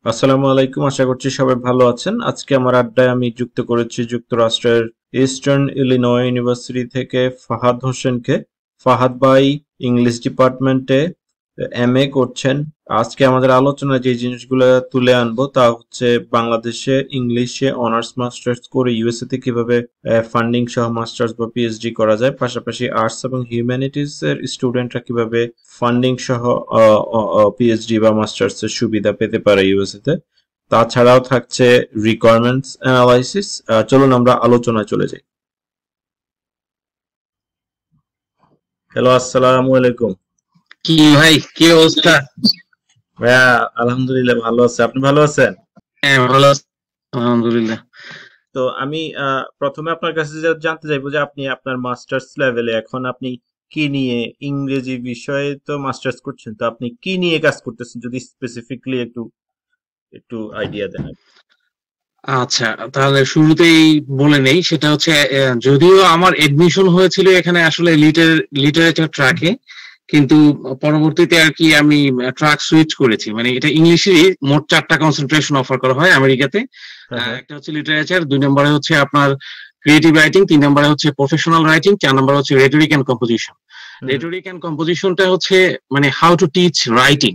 আসসালামু আলাইকুম, আশা করছি সবাই ভালো আছেন। আজকে আমার আড্ডায় আমি যুক্ত করেছি যুক্তরাষ্ট্রের ইস্টার্ন ইলিনয় ইউনিভার্সিটি থেকে ফাহাদ হোসেনকে। ফাহাদ ভাই ইংলিশ ডিপার্টমেন্টে এমএ করছেন। আজকে আমাদের আলোচনায় যে জিনিসগুলো তুলে আনবো তা হচ্ছে বাংলাদেশে ইংলিশে অনার্স মাস্টার্স করে ইউএসএ তে কিভাবে ফান্ডিং সহ মাস্টার্স বা পিএইচডি করা যায়, পাশাপাশি আর্টস এবং হিউম্যানিটিজ এর স্টুডেন্টরা কিভাবে ফান্ডিং সহ পিএইচডি বা মাস্টার্স এর সুবিধা পেতে পারে ইউএসএ তে। তাছাড়াও থাকছে রিকোয়ারমেন্টস অ্যানালাইসিস। চলুন আমরা আলোচনায় চলে যাই। হ্যালো, আসসালামু আলাইকুম। কি ভাই, কি অবস্থা? ভাইয়া, আলহামদুলিল্লাহ ভালো আছে। আপনি ভালো আছেন? হ্যাঁ, ভালো আছি, আলহামদুলিল্লাহ। তো আমি প্রথমে আপনার কাছে জানতে চাইবো যে আপনি আপনার মাস্টার্স লেভেলে এখন আপনি কি নিয়ে, ইংরেজি বিষয়ে তো মাস্টার্স করছেন, তো আপনি কি নিয়ে কাজ করতেছেন যদি স্পেসিফিকলি একটু একটু আইডিয়া দেন। আচ্ছা, তাহলে শুরুতেই বলে নেই, সেটা হচ্ছে যদিও আমার এডমিশন হয়েছিল এখানে আসলে লিটারেচার ট্র্যাকে, কিন্তু পরবর্তীতে আর কি আমি ট্র্যাক সুইচ করেছি। মানে এটা ইংলিশেরই মোট 4টা কনসেন্ট্রেশন অফার করা হয় আমেরিকাতে। হ্যাঁ, হ্যাঁ। একটা হচ্ছে লিটারেচার, 2 নম্বরে হচ্ছে আপনার ক্রিয়েটিভ রাইটিং, 3 নম্বরে হচ্ছে প্রফেশনাল রাইটিং, 4 নম্বরে হচ্ছে rhetoric and composition. Hmm, hmm. Rhetoric and কম্পোজিশনটা হচ্ছে মানে হাউ টু টিচ রাইটিং।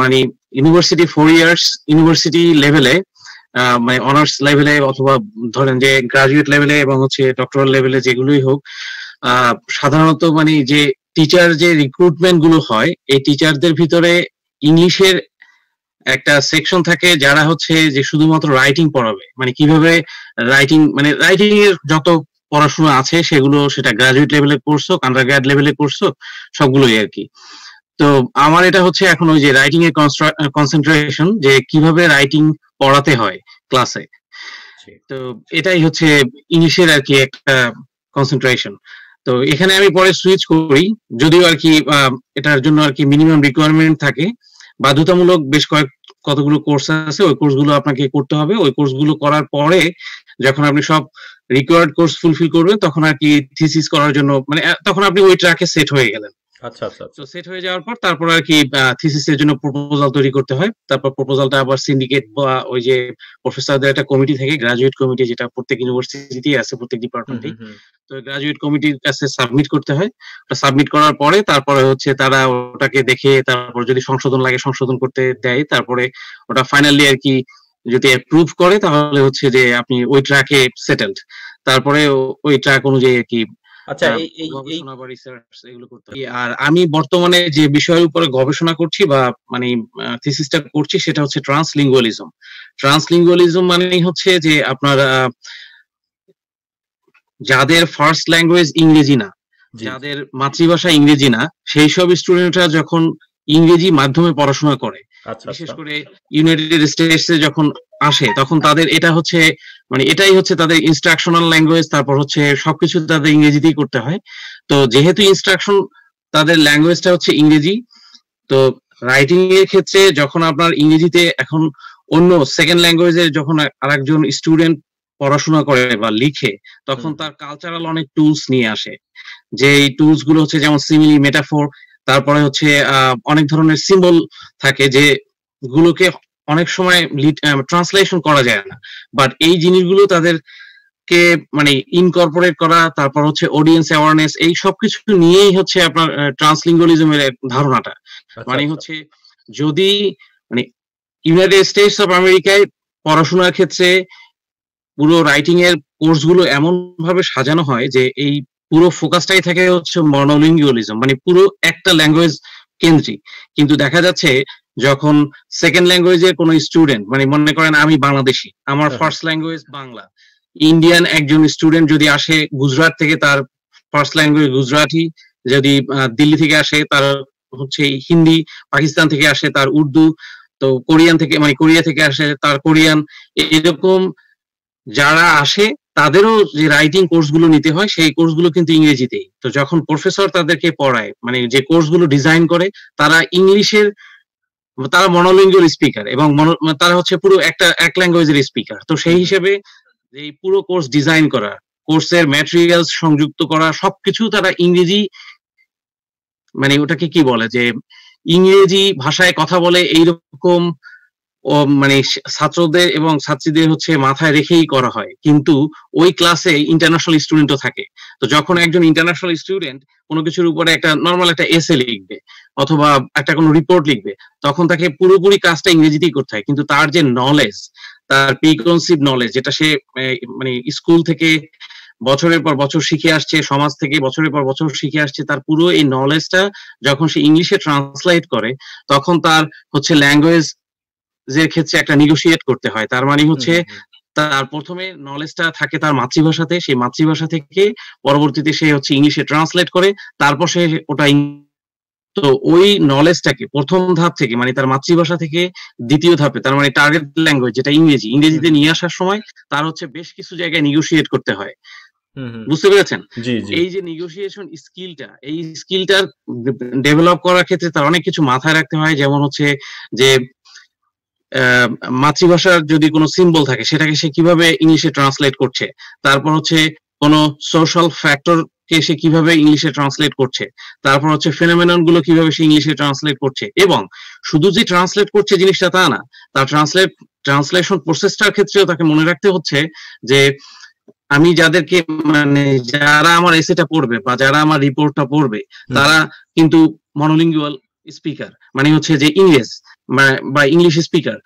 মানে ইউনিভার্সিটি 4 ইয়ার্স ইউনিভার্সিটি লেভেলে, মানে অনার্স লেভেলে অথবা ধরেন যে গ্রাজুয়েট লেভেলে এবং হচ্ছে ডক্টরাল লেভেলে যেগুলোই হোক, সাধারণত মানে যে টিচার যে রিক্রুটমেন্ট গুলো হয়, এই টিচারদের ভিতরে ইংলিশের একটা সেকশন থাকে যারা হচ্ছে যে শুধুমাত্র রাইটিং পড়াবে। মানে কিভাবে রাইটিং, মানে রাইটিং এর যত পড়াশোনা আছে সেগুলো, সেটা গ্রাজুয়েট লেভেলে কোর্স হোক, আন্ডারগ্র্যাড লেভেলে কোর্স হোক, সবগুলোই আর কি। তো আমার এটা হচ্ছে এখন ওই যে রাইটিং এর কনসেন্ট্রেশন, যে কিভাবে রাইটিং পড়াতে হয় ক্লাসে। জি। তো এটাই হচ্ছে ইংলিশের আর কি একটা কনসেন্ট্রেশন। তো এখানে আমি পরে সুইচ করি, যদিও আর কি এটার জন্য আর কি মিনিমাম রিকোয়ারমেন্ট থাকে, বাধ্যতামূলক বেশ কতগুলো কোর্স আছে, ওই কোর্সগুলো আপনাকে করতে হবে। ওই কোর্সগুলো করার পরে যখন আপনি সব রিকোয়ার্ড কোর্স ফুলফিল করবেন, তখন আর কি থিসিস করার জন্য মানে তখন আপনি ওই ট্র্যাকে সেট হয়ে গেলেন। আচ্ছা, আচ্ছা, তো আচ্ছা। সেট হয়ে যাওয়ার পর তারপর আর কি থিসিসের জন্য প্রপোজাল তৈরি করতে হয়। তারপর প্রপোজালটা আবার সিন্ডিকেট বা ওই যে প্রফেসরদের একটা কমিটি থাকে, গ্রাজুয়েট কমিটি, যেটা প্রত্যেক ইউনিভার্সিটিতেই আছে, প্রত্যেক হুম, ডিপার্টমেন্টেই। হুম, হুম। তো গ্রাজুয়েট কমিটির কাছে সাবমিট করতে হয়। সাবমিট করার পরে তারপরে হচ্ছে তারা ওটাকে দেখে, তারপর যদি সংশোধন লাগে সংশোধন করতে দেয়। তারপরে ওটা ফাইনালি আর কি যদি অ্যাপ্রুভ করে, তাহলে হচ্ছে যে আপনি ওই ট্র্যাকে সেটেলড। তারপরে ওই ট্র্যাক অনুযায়ী আর কি আচ্ছা, এই এই এই গবেষণা বা রিসার্চ এগুলো করতে হয়। আর আমি বর্তমানে যে বিষয়ের উপরে গবেষণা করছি বা মানে থিসিসটা করছি, সেটা হচ্ছে ট্রান্সলিঙ্গুয়ালিজম। ট্রান্সলিঙ্গুয়ালিজম মানে হচ্ছে যে আপনার যাদের ফার্স্ট ল্যাঙ্গুয়েজ ইংরেজি না, জি, জি। যাদের মাতৃভাষা ইংরেজি না, সেই সব স্টুডেন্টরা যখন ইংরেজি মাধ্যমে পড়াশোনা করে, আচ্ছা, বিশেষ আচ্ছা। করে ইউনাইটেড স্টেটসে যখন আসে, তখন তাদের এটা হচ্ছে মানে এটাই হচ্ছে তাদের ইনস্ট্রাকশনাল ল্যাঙ্গুয়েজ। তারপর হচ্ছে সবকিছু তাদের ইংরেজিতেই করতে হয়। তো যেহেতু ইনস্ট্রাকশন, তাদের ল্যাঙ্গুয়েজটা হচ্ছে ইংরেজি। তো রাইটিং এর ক্ষেত্রে যখন আপনার ইংরেজিতে এখন অন্য সেকেন্ড ল্যাঙ্গুয়েজে যখন আরেকজন স্টুডেন্ট পড়াশোনা করে বা লিখে, হুম, তখন হুম। তার কালচারাল অনেক টুলস নিয়ে আসে। যে এই টুলস গুলো হচ্ছে যেমন সিমিলি, মেটাফোর, তারপরে হচ্ছে অনেক ধরনের সিম্বল থাকে, যে গুলোকে অনেক সময় ট্রান্সলেশন করা যায় না। বাট এই জিনিসগুলো তাদেরকে মানে ইনকর্পোরেট করা, তারপর হচ্ছে অডিয়েন্স অ্যাওয়ারনেস, এই সবকিছু নিয়েই হচ্ছে আপনার ট্রান্সলিঙ্গুয়ালিজমের ধারণাটা। আচ্ছা, মানে আচ্ছা। হচ্ছে যদি মানে ইউনাইটেড স্টেটস অফ আমেরিকায় পড়াশোনার ক্ষেত্রে পুরো রাইটিং এর কোর্স গুলো এমন ভাবে সাজানো হয় যে এই পুরো ফোকাসটাই থাকে হচ্ছে মনোলিঙ্গুয়ালিজম, মানে পুরো একটা ল্যাঙ্গুয়েজ কেন্দ্রিক। কিন্তু দেখা যাচ্ছে যখন সেকেন্ড ল্যাঙ্গুয়েজের কোনো স্টুডেন্ট, মানে মনে করেন আমি বাংলাদেশি, আমার হ্যাঁ, হ্যাঁ। ফার্স্ট ল্যাঙ্গুয়েজ বাংলা, ইন্ডিয়ান একজন স্টুডেন্ট যদি আসে গুজরাট থেকে, তার ফার্স্ট ল্যাঙ্গুয়েজ গুজরাটি, যদি দিল্লি থেকে আসে তার হচ্ছে হিন্দি, পাকিস্তান থেকে আসে তার উর্দু, তো কোরিয়ান থেকে মানে কোরিয়া থেকে আসে তার কোরিয়ান, এরকম যারা আসে তাদেরও যে রাইটিং কোর্স গুলো নিতে হয়, সেই কোর্স গুলো কিন্তু ইংরেজিতেই। তো যখন প্রফেসর তাদেরকে পড়ায়, মানে যে কোর্স গুলো ডিজাইন করে, তারা ইংলিশের, তারা মনোলিঙ্গুয়াল স্পিকার এবং তারা হচ্ছে পুরো এক ল্যাঙ্গুয়েজের স্পিকার। তো হুম, সেই হুম। হিসেবে এই পুরো কোর্স ডিজাইন করা, কোর্সের ম্যাটেরিয়ালস সংযুক্ত করা, সবকিছু তারা ইংরেজি, মানে ওটাকে কি বলে, যে ইংরেজি ভাষায় কথা বলে এইরকম ও মানে ছাত্রদের এবং ছাত্রীদের হচ্ছে মাথায় রেখেই করা হয়, কিন্তু ওই ক্লাসে ইন্টারন্যাশনাল স্টুডেন্টও থাকে। তো যখন একজন ইন্টারন্যাশনাল স্টুডেন্ট কোনো কিছুর উপরে একটা নর্মাল একটা এসে লিখবে অথবা একটা কোনো রিপোর্ট লিখবে, তখন তাকে পুরোপুরি কাজটা ইংরেজিতেই করতে হয়, কিন্তু তার যে নলেজ, তার প্রিকনসিভ নলেজ, যেটা সে মানে স্কুল থেকে বছরের পর বছর শিখে আসছে, সমাজ থেকে বছরের পর বছর শিখে আসছে, তার পুরো এই নলেজটা যখন সে ইংলিশে ট্রান্সলেট করে, তখন তার হচ্ছে ল্যাঙ্গুয়েজ যে ক্ষেত্রে একটা নেগোশিয়েট করতে হয়। তার মানে হচ্ছে তার প্রথমে নলেজটা থাকে তার মাতৃভাষাতে, সেই মাতৃভাষা থেকে পরবর্তীতে সে হচ্ছে ইংলিশে ট্রান্সলেট করে, তারপর সে ওটা তো ওই নলেজটাকে প্রথম ধাপ থেকে মানে তার মাতৃভাষা থেকে দ্বিতীয় ধাপে, তার মানে টার্গেট ল্যাঙ্গুয়েজ যেটা ইংরেজিতে নিয়ে আসার সময় তার হচ্ছে বেশ কিছু জায়গায় নেগোশিয়েট করতে হয়। বুঝতে পেরেছেন? এই যে নেগোসিয়েশন স্কিলটা, এই স্কিলটার ডেভেলপ করার ক্ষেত্রে তার অনেক কিছু মাথায় রাখতে হয়, যেমন হচ্ছে যে মাতৃভাষার যদি কোনো সিম্বল থাকে সেটাকে সে কিভাবে ইংলিশে ট্রান্সলেট করছে, তারপর হচ্ছে কোনো সোশ্যাল ফ্যাক্টর কে সে কিভাবে ইংলিশে ট্রান্সলেট করছে, তারপর হচ্ছে ফেনোমেনন গুলো কিভাবে সে ইংলিশে ট্রান্সলেট করছে, এবং শুধু যে ট্রান্সলেট করছে জিনিসটা তা না, তার ট্রান্সলেশন প্রসেসটার ক্ষেত্রেও তাকে মনে রাখতে হচ্ছে যে আমি যাদেরকে মানে যারা আমার এসেটা পড়বে বা যারা আমার রিপোর্টটা পড়বে তারা কিন্তু মনোলিঙ্গুয়াল স্পিকার, মানে হচ্ছে যে ইংরেজ বা ইংলিশ স্পিকার,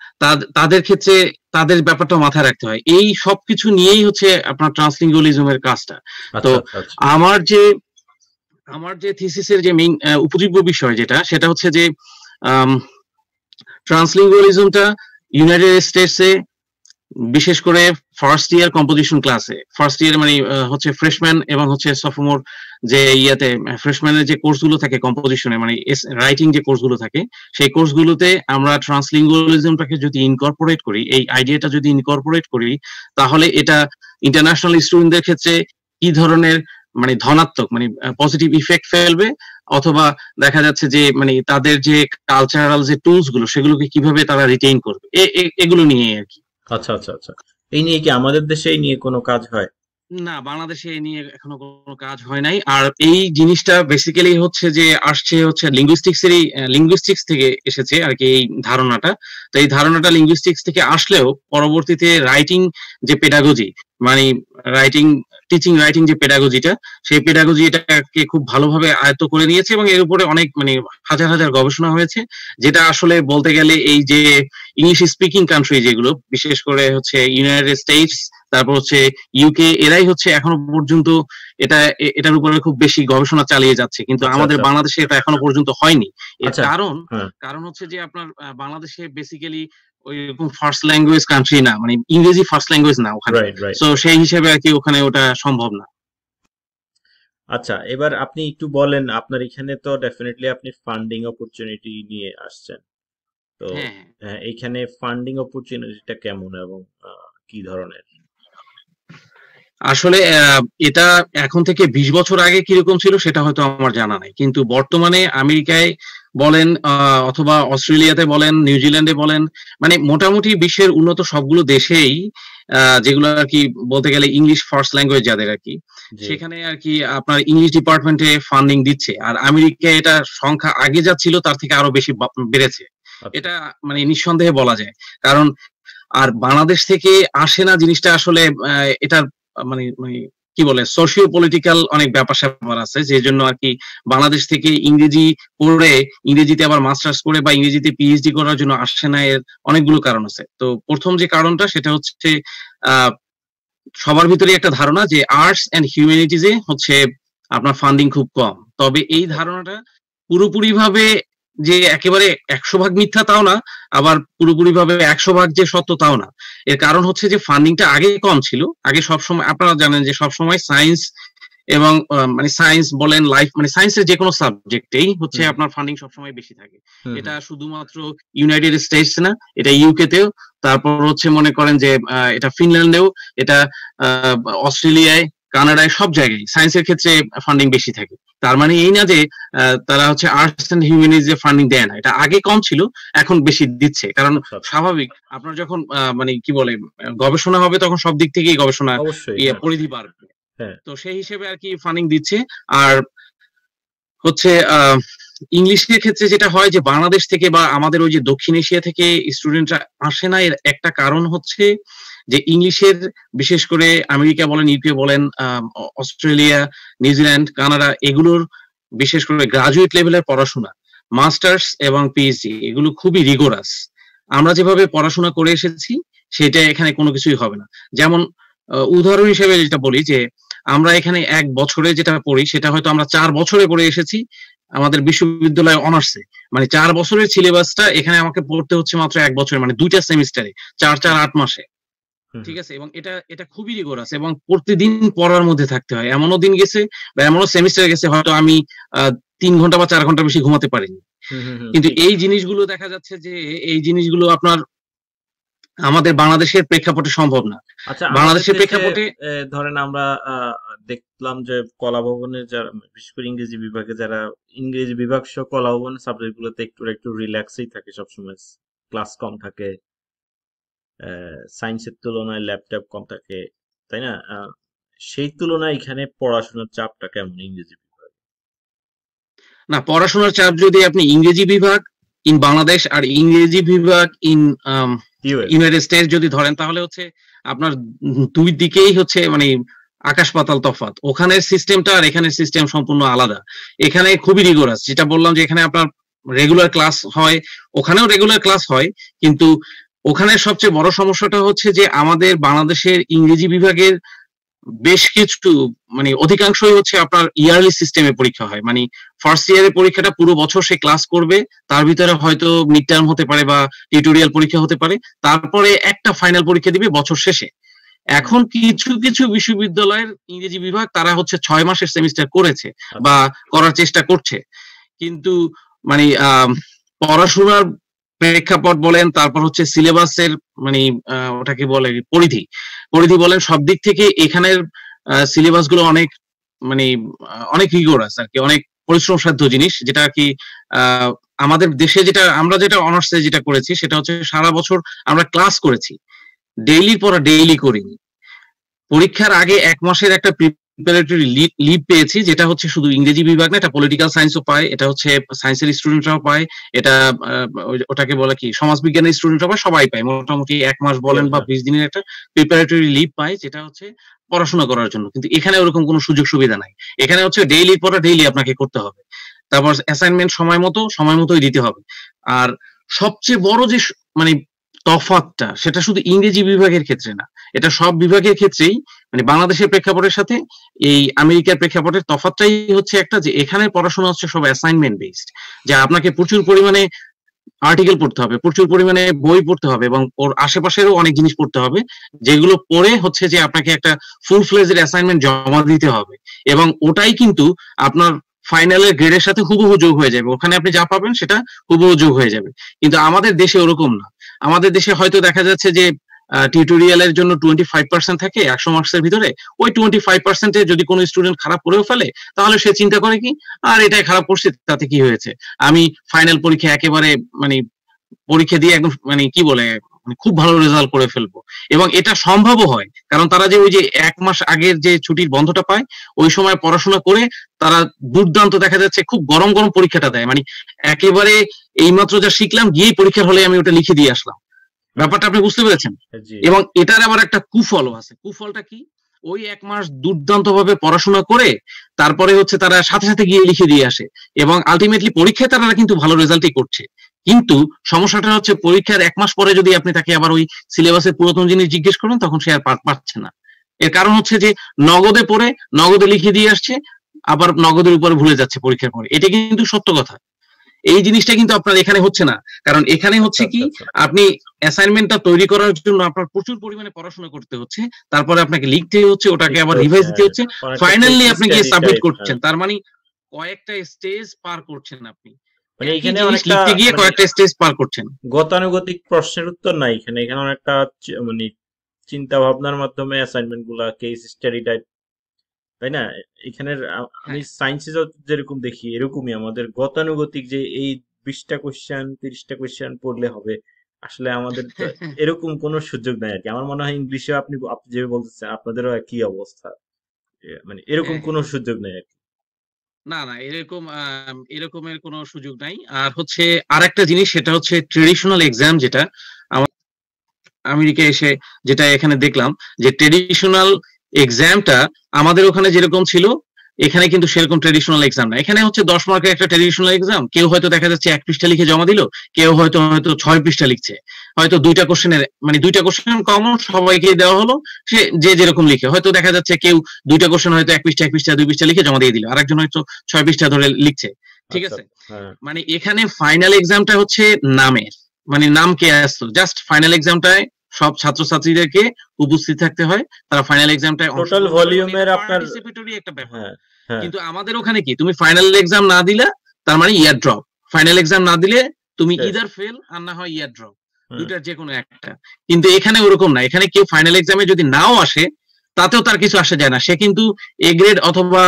তাদের ক্ষেত্রে তাদের ব্যাপারটা মাথায় রাখতে হয়। এই সবকিছু নিয়েই হচ্ছে আপনার ট্রান্সলিঙ্গুয়ালিজমের কাজটা। তো আমার যে থিসিসের যে মেইন উপজীব্য বিষয় যেটা, সেটা হচ্ছে যে ট্রান্সলিঙ্গুয়ালিজমটা ইউনাইটেড স্টেটসে বিশেষ করে ফার্স্ট ইয়ার কম্পোজিশন ক্লাসে, ফার্স্ট ইয়ার মানে হচ্ছে ফ্রেশম্যান এবং হচ্ছে সফরমোর যে ইয়াতে ফ্রেশম্যানের যে কোর্সগুলো থাকে কম্পোজিশনে, মানে রাইটিং যে কোর্সগুলো থাকে, সেই কোর্সগুলোতে আমরা ট্রান্সলিঙ্গুয়ালিজমটাকে যদি ইনকর্পোরেট করি, এই আইডিয়াটা যদি ইনকর্পোরেট করি, তাহলে এটা ইন্টারন্যাশনাল স্টুডেন্টদের ক্ষেত্রে কি ধরনের মানে ধনাত্মক মানে পজিটিভ ইফেক্ট ফেলবে, অথবা দেখা যাচ্ছে যে মানে তাদের যে কালচারাল যে টুলস গুলো সেগুলোকে কিভাবে তারা রিটেইন করবে, এগুলো নিয়ে আর কি। আচ্ছা আচ্ছা আচ্ছা, এই নিয়ে কি আমাদের দেশে এই নিয়ে কোনো কাজ হয়? না, বাংলাদেশে এই নিয়ে এখনো কোনো কাজ হয় নাই। আর এই জিনিসটা বেসিক্যালি হচ্ছে যে আসছে হচ্ছে লিঙ্গুইস্টিক্স থেকে এসেছে আর কি এই ধারণাটা। তো এই ধারণাটা লিঙ্গুইস্টিক্স থেকে আসলেও পরবর্তীতে রাইটিং যে পেডাগজি মানে টিচিং রাইটিং যে পেডাগজিটা, সেই পেডাগজিটাকে খুব ভালোভাবে আয়ত্ত করে নিয়েছে এবং এর উপরে অনেক মানে হাজার হাজার গবেষণা হয়েছে, যেটা আসলে বলতে গেলে এই যে ইংলিশ স্পিকিং কান্ট্রি যেগুলো, বিশেষ করে হচ্ছে ইউনাইটেড স্টেটস, তারপর হচ্ছে ইউকে, এরাই হচ্ছে এখনো পর্যন্ত এটার উপরে খুব বেশি গবেষণা চালিয়ে যাচ্ছে, কিন্তু আমাদের বাংলাদেশে এটা এখনো পর্যন্ত হয়নি। এর কারণ হচ্ছে যে আপনার বাংলাদেশে বেসিক্যালি ওইরকম ফার্স্ট ল্যাঙ্গুয়েজ কান্ট্রি না, মানে ইংরেজি ফার্স্ট ল্যাঙ্গুয়েজ না ওখানে, সো সেই হিসেবে আর কি ওখানে ওটা সম্ভব না। আচ্ছা, এবার আপনি একটু বলেন, আপনার এখানে তো ডেফিনেটলি আপনি ফান্ডিং অপরচুনিটি নিয়ে আসছেন, তো এইখানে ফান্ডিং অপরচুনিটিটা কেমন এবং কি ধরনের? আসলে এটা এখন থেকে 20 বছর আগে কিরকম ছিল সেটা হয়তো আমার জানা নাই, কিন্তু বর্তমানে আমেরিকায় বলেন অথবা অস্ট্রেলিয়াতে বলেন, নিউজিল্যান্ডে বলেন, মানে মোটামুটি বিশ্বের উন্নত সবগুলো দেশেই যেগুলো আর কি বলতে গেলে ইংলিশ ফার্স্ট ল্যাঙ্গুয়েজ যাদের আর কি, সেখানে আর কি আপনার ইংলিশ ডিপার্টমেন্টে ফান্ডিং দিচ্ছে। আর আমেরিকায় এটা সংখ্যা আগে যা ছিল তার থেকে আরো বেশি বেড়েছে, এটা মানে নিঃসন্দেহে বলা যায়। কারণ আর বাংলাদেশ থেকে আসে না জিনিসটা আসলে এটার মানে কি বলে সোশিও পলিটিক্যাল অনেক ব্যাপার স্যাপার আছে, যে জন্য আর কি বাংলাদেশ থেকে ইংরেজি পড়ে ইংরেজিতে আবার মাস্টার্স করে বা ইংরেজিতে পিএইচডি করার জন্য আসে না। এর অনেকগুলো কারণ আছে। তো প্রথম যে কারণটা সেটা হচ্ছে সবার ভিতরে একটা ধারণা যে আর্টস এন্ড হিউম্যানিটিজে হচ্ছে আপনার ফান্ডিং খুব কম। তবে এই ধারণাটা পুরোপুরি ভাবে যে একেবারে 100% মিথ্যা তাও না, আবার পুরোপুরি ভাবে 100% যে সত্য তাও না। এর কারণ হচ্ছে যে ফান্ডিংটা আগে কম ছিল। আগে সবসময় আপনারা জানেন যে সবসময় সায়েন্স এবং মানে সায়েন্স বলেন লাইফ মানে সায়েন্সের যে কোনো সাবজেক্টেই হচ্ছে আপনার ফান্ডিং সবসময় বেশি থাকে। এটা শুধুমাত্র ইউনাইটেড স্টেটস না, এটা ইউকে তেও, তারপর হচ্ছে মনে করেন যে এটা ফিনল্যান্ডেও, এটা অস্ট্রেলিয়ায়, কানাডায়, সব জায়গায় সায়েন্সের ক্ষেত্রে ফান্ডিং বেশি থাকে। তার মানে এই না যে তারা হচ্ছে আর্টস এন্ড হিউম্যানিটিজে ফান্ডিং দেয় না, এটা আগে কম ছিল এখন বেশি দিচ্ছে। কারণ স্বাভাবিক, আপনার যখন মানে কি বলে গবেষণা হবে তখন সব দিক থেকেই গবেষণা পরিধি বাড়বে, তো সেই হিসেবে আর কি ফান্ডিং দিচ্ছে। আর হচ্ছে ইংলিশের ক্ষেত্রে যেটা হয় যে বাংলাদেশ থেকে বা আমাদের ওই যে দক্ষিণ এশিয়া থেকে স্টুডেন্টরা আসে না, এর একটা কারণ হচ্ছে যে ইংলিশের, বিশেষ করে আমেরিকা বলেন, ইউকে বলেন, অস্ট্রেলিয়া, নিউজিল্যান্ড, কানাডা, এগুলোর বিশেষ করে গ্রাজুয়েট লেভেলের পড়াশোনা, মাস্টার্স এবং পিএইচডি, এগুলো খুবই রিগোরাস। আমরা যেভাবে পড়াশোনা করে এসেছি সেটা এখানে কোনো কিছুই হবে না। যেমন উদাহরণ হিসেবে যেটা বলি যে আমরা এখানে 1 বছরে যেটা পড়ি সেটা হয়তো আমরা 4 বছরে পড়ে এসেছি আমাদের বিশ্ববিদ্যালয়ে অনার্সে। মানে 4 বছরের সিলেবাসটা এখানে আমাকে পড়তে হচ্ছে মাত্র 1 বছরে, মানে 2টা সেমিস্টারে, 4 4 8 মাসে। হুম, ঠিক আছে, এবং এটা এটা খুবই রিগোরাস এবং প্রতিদিন পড়ার মধ্যে থাকতে হয়। এমনও দিন গেছে বা এমনও সেমিস্টার গেছে হয়তো আমি 3 ঘন্টা বা 4 ঘন্টা বেশি ঘুমাতে পারিনি। হুম, হুম, হুম, কিন্তু ঠিক। এই জিনিসগুলো দেখা যাচ্ছে যে এই জিনিসগুলো আপনার আমাদের বাংলাদেশের প্রেক্ষাপটে সম্ভব না। আচ্ছা, আমাদের বাংলাদেশের দেশে প্রেক্ষাপটে ধরেন আমরা দেখলাম যে কলা ভবনে যারা, বিশেষ করে ইংরেজি বিভাগে যারা, ইংরেজি বিভাগ সহ কলা ভবনের সাবজেক্ট গুলোতে একটু একটু রিল্যাক্সই থাকে সবসময়, ক্লাস কম থাকে, সায়েন্সের তুলনায় ল্যাপটপ কম থাকে, তাই না? সেই তুলনায় এখানে পড়াশোনার চাপটা কেমন ইংরেজি বিভাগে? না, পড়াশোনার চাপ যদি আপনি ইংরেজি বিভাগ ইন বাংলাদেশ আর ইংরেজি বিভাগ ইন ইউএস। ইউনাইটেড স্টেটস যদি ধরেন তাহলে হচ্ছে আপনার দুই দিকেই হচ্ছে মানে আকাশ পাতাল তফাৎ। ওখানের সিস্টেমটা আর এখানের সিস্টেম সম্পূর্ণ আলাদা। এখানে খুবই রিগোরাস, যেটা বললাম যে এখানে আপনার রেগুলার ক্লাস হয়, ওখানেও রেগুলার ক্লাস হয়, কিন্তু ওখানে সবচেয়ে বড় সমস্যাটা হচ্ছে যে আমাদের বাংলাদেশের ইংরেজি বিভাগের বেশ কিছু মানে অধিকাংশই হচ্ছে আপনার ইয়ারলি সিস্টেমে পরীক্ষা হয়। মানে ফার্স্ট ইয়ারের পরীক্ষাটা পুরো বছর সে ক্লাস করবে, তার ভিতরে হয়তো মিড টার্ম হতে পারে বা টিউটোরিয়াল পরীক্ষা হতে পারে, তারপরে একটা ফাইনাল পরীক্ষা দিবে বছর শেষে। হুম, এখন কিছু কিছু বিশ্ববিদ্যালয়ের ইংরেজি বিভাগ তারা হচ্ছে 6 মাসের সেমিস্টার করেছে আচ্ছা। বা করার চেষ্টা করছে, কিন্তু মানে পড়াশোনার প্রেক্ষাপট বলেন, তারপর হচ্ছে সিলেবাসের মানে ওটাকে বলে পরিধি, পরিধি বলেন, সব দিক থেকে এখানের সিলেবাস গুলো অনেক মানে অনেক রিগোরাস আর কি, অনেক পরিশ্রম সাধ্য জিনিস, যেটা আর কি আহ, আমাদের দেশে যেটা আমরা যেটা অনার্সে যেটা করেছি সেটা হচ্ছে সারা বছর আমরা ক্লাস করেছি, ডেইলির পর ডেইলি করিনি। পরীক্ষার আগে 1 মাসের একটা প্রিপারেটরি লিভ পেয়েছি, যেটা হচ্ছে শুধু ইংরেজি বিভাগ না, এটা পলিটিক্যাল সায়েন্সও পায়, এটা হচ্ছে সায়েন্সের স্টুডেন্টরাও পায়, এটা ওটাকে বলে কি সমাজবিজ্ঞানের স্টুডেন্টরাও পায়, সবাই পায় মোটামুটি 1 মাস বলেন বা হ্যাঁ। 20 দিনের একটা প্রিপারেটরি লিভ পায়, যেটা হচ্ছে পড়াশোনা করার জন্য। কিন্তু এখানে ওরকম কোনো সুযোগ সুবিধা নাই। এখানে হচ্ছে ডেইলি পড়া ডেইলি আপনাকে করতে হবে, তারপর অ্যাসাইনমেন্ট সময় মতোই দিতে হবে। আর সবচেয়ে বড় যে মানে তফাৎটা সেটা শুধু ইংরেজি বিভাগের ক্ষেত্রে না, এটা সব বিভাগের ক্ষেত্রেই, মানে বাংলাদেশের প্রেক্ষাপটের সাথে এই আমেরিকার প্রেক্ষাপটের তফাৎটাই হচ্ছে একটা, যে এখানে পড়াশোনা হচ্ছে সব অ্যাসাইনমেন্ট বেসড, যা আপনাকে প্রচুর পরিমাণে আর্টিকেল পড়তে হবে, প্রচুর পরিমাণে বই পড়তে হবে এবং ওর আশেপাশেরও অনেক জিনিস পড়তে হবে, যেগুলো পড়ে হচ্ছে যে আপনাকে একটা ফুল ফ্লেজেড অ্যাসাইনমেন্ট জমা দিতে হবে, এবং ওটাই কিন্তু আপনার ফাইনালের গ্রেডের সাথে হুবহু যোগ হয়ে যাবে। ওখানে আপনি যা পাবেন সেটা হুবহু যোগ হয়ে যাবে। কিন্তু আমাদের দেশে ওরকম না। আমাদের দেশে হয়তো দেখা যাচ্ছে যে টিউটোরিয়ালের জন্য 25% থাকে 100 মার্কসের ভিতরে, ওই 25%-এ যদি কোনো স্টুডেন্ট খারাপ করেও ফেলে তাহলে সে চিন্তা করে কি, আর এটাই খারাপ করছে তাতে কি হয়েছে, আমি ফাইনাল পরীক্ষা একেবারে মানে পরীক্ষা দিয়ে একদম মানে কি বলে মানে খুব ভালো রেজাল্ট করে ফেলবো। এবং এটা সম্ভবও হয়, কারণ তারা যে ওই যে 1 মাস আগের যে ছুটির বন্ধটা পায় ওই সময় পড়াশোনা করে তারা দুর্দান্ত দেখা যাচ্ছে খুব গরম গরম পরীক্ষাটা দেয়, মানে একেবারে এইমাত্র যা শিখলাম গিয়েই পরীক্ষার হলে আমি ওটা লিখে দিয়ে আসলাম। হুম, ব্যাপারটা আপনি বুঝতে পেরেছেন? জি। এবং এটার আবার একটা কুফলও আছে। কুফলটা কি? ওই 1 মাস দুর্দান্ত ভাবে পড়াশোনা করে তারপরে হচ্ছে তারা সাথে সাথে গিয়ে লিখে দিয়ে আসে, এবং আলটিমেটলি পরীক্ষায় তারা কিন্তু ভালো রেজাল্টই করছে। কিন্তু সমস্যাটা হচ্ছে পরীক্ষার 1 মাস পরে যদি আপনি তাকে আবার ওই সিলেবাসের পুরাতন জিনিস জিজ্ঞেস করেন তখন সে আর পাচ্ছে না। এর কারণ হচ্ছে যে নগদে পড়ে নগদে লিখে দিয়ে আসছে, আবার নগদের উপরে ভুলে যাচ্ছে পরীক্ষার পরে। এটা কিন্তু সত্য কথা। এই জিনিসটা কিন্তু আপনার এখানে হচ্ছে না, কারণ এখানে আচ্ছা, হচ্ছে আচ্ছা, কি, আচ্ছা। আপনি অ্যাসাইনমেন্টটা তৈরি করার জন্য আপনার প্রচুর পরিমাণে পড়াশোনা করতে হচ্ছে, তারপরে আপনাকে লিখতে হচ্ছে, ওটাকে লিখতে আবার হচ্ছে, রিভাইজ দিতে হ্যাঁ। হচ্ছে, অনেকটা ফাইনালি কেস আপনি গিয়ে স্টাডি সাবমিট টাইপ, করছেন। হ্যাঁ। তার মানে কয়েকটা স্টেজ পার করছেন আপনি, মানে একই এখানে জিনিস অনেকটা লিখতে গিয়ে মানে কয়েকটা স্টেজ পার করছেন। গতানুগতিক প্রশ্নের উত্তর নাই এখানে, এখানে অনেকটা মানে চিন্তা ভাবনার মাধ্যমে অ্যাসাইনমেন্ট গুলা, কেস স্টাডি টাইপ, তাই না? এখানের আমি হ্যাঁ। সায়েন্সে যেরকম দেখি এরকমই আমাদের গতানুগতিক, যে এই 20টা কোশ্চেন 30টা কোশ্চেন পড়লে হবে, আসলে আমাদের তো এরকম কোনো সুযোগ নাই আর কি। আমার মনে হয় ইংলিশে আপনি আপনি যেভাবে বলতেছেন আপনাদেরও একই অবস্থা, মানে এরকম হ্যাঁ, কোনো হ্যাঁ। সুযোগ নেই আর কি। না না, এরকমের কোনো সুযোগ নাই। আর হচ্ছে আরেকটা জিনিস, সেটা হচ্ছে ট্রেডিশনাল এক্সাম, যেটা আমেরিকা এসে যেটা এখানে দেখলাম, যে ট্রেডিশনাল এক্সামটা আমাদের ওখানে যেরকম ছিল, এখানে কিন্তু সেরকম ট্রেডিশনাল এক্সাম না। এখানে হচ্ছে 10 মার্কের একটা ট্রেডিশনাল এক্সাম, কেউ হয়তো দেখা যাচ্ছে 1 পৃষ্ঠা লিখে জমা দিল, কেউ হয়তো হয়তো 6 পৃষ্ঠা লিখছে, হয়তো দুইটা কোশ্চেনের মানে দুইটা কোশ্চেন কমন সবাইকে দেওয়া হলো, সে যে যেরকম লিখে, হয়তো দেখা যাচ্ছে কেউ দুইটা কোশ্চেন হয়তো 1 পৃষ্ঠা 1 পৃষ্ঠা 2 পৃষ্ঠা লিখে জমা দিয়ে দিল, আরেকজন হয়তো 6 পৃষ্ঠা ধরে লিখছে, ঠিক আচ্ছা, আছে। হ্যাঁ, মানে এখানে ফাইনাল এক্সামটা হচ্ছে নামের, মানে নাম কে আসতো, জাস্ট ফাইনাল এক্সামটায় সব ছাত্রছাত্রীদেরকে উপস্থিত থাকতে হয়, তারা ফাইনাল এক্সামটায় টোটাল অংশগ্রহণ করবে, মানে ভলিউমের এটা আপনার, পার্টিসিপেটরি একটা ব্যাপার। হ্যাঁ, হ্যাঁ, কিন্তু আমাদের ওখানে কি, তুমি ফাইনাল এক্সাম না দিলা তার মানে ইয়ার ড্রপ, ফাইনাল এক্সাম না দিলে তুমি শেষ, ইদার ফেল আর না হয় ইয়ার ড্রপ, হুম, দুইটার যে কোনো একটা। কিন্তু এখানে ওরকম না, এখানে কেউ ফাইনাল এক্সামে যদি নাও আসে তাতেও তার কিছু আসে যায় না, সে কিন্তু এ গ্রেড অথবা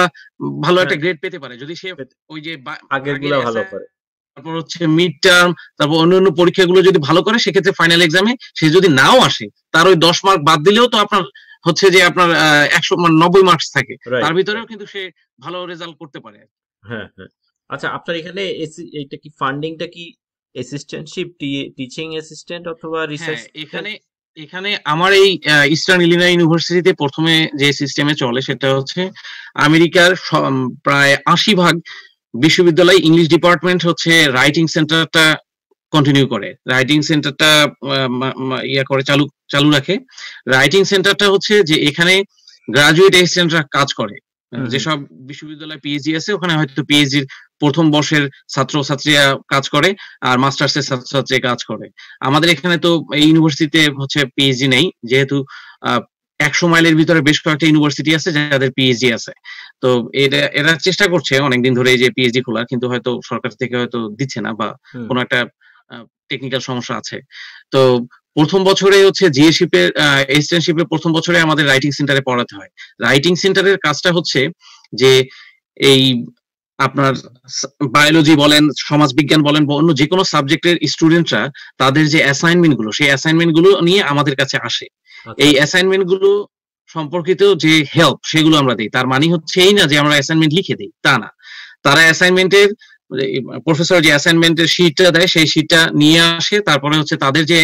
ভালো হ্যাঁ, একটা গ্রেড পেতে পারে যদি সে ওই যে আগের আগের গুলা ভালো করে, তারপর হচ্ছে মিড টার্ম, তারপর অন্যান্য পরীক্ষাগুলো যদি ভালো করে, সেক্ষেত্রে ফাইনাল এক্সামে সে যদি নাও আসে, তার ওই 10 মার্ক বাদ দিলেও তো আপনার হচ্ছে যে আপনার 90 মার্কস থাকে, রাইট, তার ভিতরেও কিন্তু সে ভালো রেজাল্ট করতে পারে। হ্যাঁ, হ্যাঁ। আচ্ছা, আপনার এখানে এইটা কি ফান্ডিংটা কি অ্যাসিস্ট্যান্টশিপ, টিচিং অ্যাসিস্ট্যান্ট অথবা রিসার্চ? হ্যাঁ, এখানে এখানে আমার এই ইস্টার্ন ইলিনয় ইউনিভার্সিটিতে প্রথমে যে সিস্টেমে চলে সেটা হচ্ছে আমেরিকার প্রায় 80% বিশ্ববিদ্যালয় ইংলিশ ডিপার্টমেন্ট হচ্ছে রাইটিং সেন্টারটা কন্টিনিউ করে, রাইটিং সেন্টারটা ইয়া করে চালু চালু রাখে। রাইটিং সেন্টারটা হচ্ছে যে এখানে গ্রাজুয়েট অ্যাসিস্ট্যান্টরা কাজ করে, যেসব বিশ্ববিদ্যালয় পিএইচডি আছে ওখানে হয়তো পিএইচডির প্রথম বর্ষের ছাত্রছাত্রীরা কাজ করে, আর মাস্টার্স এর ছাত্রছাত্রী কাজ করে। আমাদের এখানে তো এই ইউনিভার্সিটিতে হচ্ছে পিএইচডি নেই, যেহেতু 100 মাইলের ভিতরে বেশ কয়েকটা ইউনিভার্সিটি আছে যাদের পিএইচডি আছে। তো এরা চেষ্টা করছে অনেকদিন ধরে যে পিএইচডি খোলার, কিন্তু হয়তো সরকার থেকে হয়তো দিচ্ছে না, বা কোনো একটা টেকনিক্যাল সমস্যা আছে। তো প্রথম বছরে হচ্ছে জিএশিপের এক্সটেনশিপের প্রথম বছরে আমাদের রাইটিং সেন্টারে পড়াতে হয়। রাইটিং সেন্টারের কাজটা হচ্ছে যে এই আপনার বায়োলজি বলেন, সমাজবিজ্ঞান বলেন, বা অন্য যে কোনো সাবজেক্টের স্টুডেন্টরা তাদের যে অ্যাসাইনমেন্ট গুলো, সেই অ্যাসাইনমেন্ট গুলো নিয়ে আমাদের কাছে আসে। এই অ্যাসাইনমেন্ট গুলো সম্পর্কিত যে হেল্প সেগুলো আমরা দিই। তার মানে হচ্ছে এই না যে আমরা অ্যাসাইনমেন্ট লিখে দিই, তা না। তারা অ্যাসাইনমেন্টের প্রফেসর যে অ্যাসাইনমেন্টের শীটটা দেয় সেই শীটটা নিয়ে আসে, তারপরে হচ্ছে তাদের যে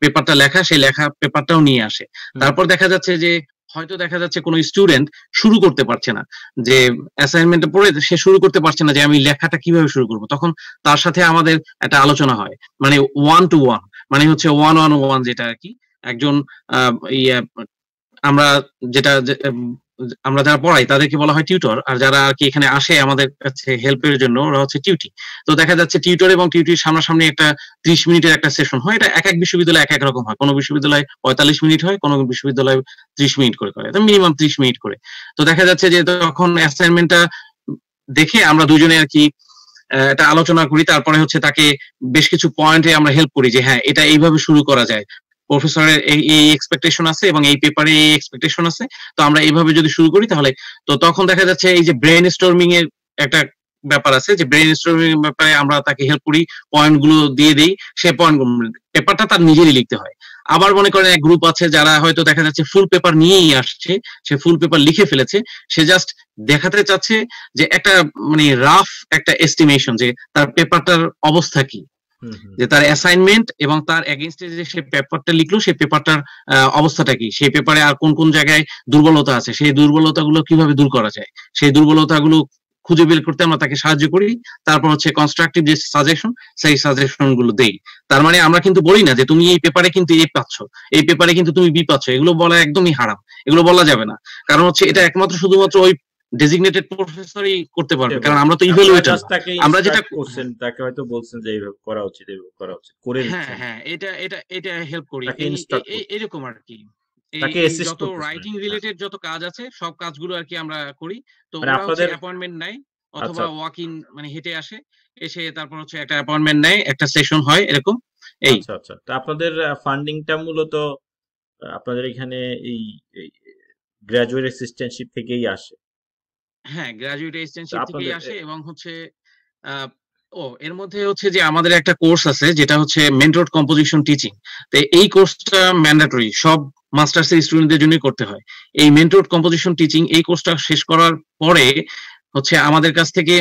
পেপারটা লেখা সেই লেখা পেপারটাও নিয়ে আসে। তারপর দেখা যাচ্ছে যে হয়তো দেখা যাচ্ছে কোনো স্টুডেন্ট শুরু করতে পারছে না, যে অ্যাসাইনমেন্টটা পড়ে সে শুরু করতে পারছে না যে আমি লেখাটা কিভাবে শুরু করব, তখন তার সাথে আমাদের একটা আলোচনা হয়, মানে 1 to 1, মানে হচ্ছে 1-on-1, যেটা আর কি একজন ইয়ে আমরা যেটা আমরা যারা পড়াই তাদেরকে বলা হয় টিউটর, আর যারা আর কি এখানে আসে আমাদের কাছে হেল্পের জন্য ওরা হচ্ছে টিউটি। তো দেখা যাচ্ছে টিউটর এবং টিউটির সামনাসামনি একটা 30 মিনিটের একটা সেশন হয়। এটা এক এক বিশ্ববিদ্যালয়ে এক এক রকম হয়, কোনো বিশ্ববিদ্যালয়ে 45 মিনিট হয়, কোনো বিশ্ববিদ্যালয়ে 30 মিনিট করে করে, মিনিমাম 30 মিনিট করে। তো দেখা যাচ্ছে যে তখন অ্যাসাইনমেন্টটা দেখে আমরা দুজনে আর কি একটা আলোচনা করি, তারপরে হচ্ছে তাকে বেশ কিছু পয়েন্টে আমরা হেল্প করি যে হ্যাঁ এটা এইভাবে শুরু করা যায়, প্রফেসরের এই এক্সপেকটেশন আছে এবং এই পেপারে এই এক্সপেকটেশন আছে, তো আমরা এইভাবে যদি শুরু করি তাহলে। তো তখন দেখা যাচ্ছে এই যে ব্রেন স্টর্মিং এর একটা ব্যাপার আছে, যে ব্রেন স্টর্মিং এর ব্যাপারে আমরা তাকে হেল্প করি, পয়েন্ট গুলো দিয়ে দিই, সে পয়েন্ট পেপারটা তার নিজেরই লিখতে হয়। আবার মনে করেন এক গ্রুপ আছে যারা হয়তো দেখা যাচ্ছে ফুল পেপার নিয়েই আসছে, সে ফুল পেপার লিখে ফেলেছে, সে জাস্ট দেখাতে চাচ্ছে যে একটা মানে রাফ একটা এস্টিমেশন যে তার পেপারটার অবস্থা কি, যে তার অ্যাসাইনমেন্ট এবং তার এগেইনস্টে যে সে পেপারটা লিখলো সেই পেপারটার অবস্থাটা কি, সেই পেপারে আর কোন কোন জায়গায় দুর্বলতা আছে, সেই দুর্বলতাগুলো কিভাবে দূর করা যায়, সেই দুর্বলতাগুলো খুঁজে বের করতে আমরা তাকে সাহায্য করি। তারপর হচ্ছে কনস্ট্রাকটিভ যে সাজেশন, সেই সাজেশন গুলো দেই। তার মানে আমরা কিন্তু বলি না যে তুমি এই পেপারে কিন্তু এ পাচ্ছ, এই পেপারে কিন্তু তুমি বি পাচ্ছ, এগুলো বলা একদমই হারাম, এগুলো বলা যাবে না। কারণ হচ্ছে এটা একমাত্র শুধুমাত্র ওই ডেজিগনেটেড প্রফেসরই করতে পারবে, কারণ আমরা তো ইভালুয়েটর, আমরা যেটা করছেন তাকে হয়তো বলছেন যে এইভাবে করা উচিত, এইভাবে করা উচিত করে হ্যাঁ দিচ্ছেন, হ্যাঁ এটা এটা এটা হেল্প করি তাকে ইনস্ট্রাক্ট করছেন, এরকম আর কি। এই তাকে এই অ্যাসিস্ট যত করতেছেন। রাইটিং রিলেটেড যত কাজ আছে সব কাজগুলো আর কি আমরা করি। তো মানে ওরা হচ্ছে আপনাদের, অ্যাপয়েন্টমেন্ট নেয় আচ্ছা, অথবা ওয়াক ইন, মানে হেঁটে আসে, এসে তারপর হচ্ছে একটা অ্যাপয়েন্টমেন্ট নেয়, একটা সেশন হয় এরকম। এই আচ্ছা, আচ্ছা। তা আপনাদের ফান্ডিংটা মূলত আপনাদের এখানে এই গ্রাজুয়েট অ্যাসিস্ট্যান্টশিপ থেকেই আসে? হ্যাঁ, গ্রাজুয়েট তা এক্সটেনশিপ থেকেই আপনাদের আসে এবং হচ্ছে আহ, এর মধ্যে হচ্ছে যে আমাদের একটা কোর্স আছে যেটা হচ্ছে মেন্টরড কম্পোজিশন টিচিং। তো এই কোর্সটা ম্যান্ডেটরি, সব মাস্টার্স এর স্টুডেন্টদের জন্য করতে হয়। এই মেন্টরড কম্পোজিশন টিচিং এই কোর্সটা শেষ করার পরে হচ্ছে আমাদের কাছ থেকে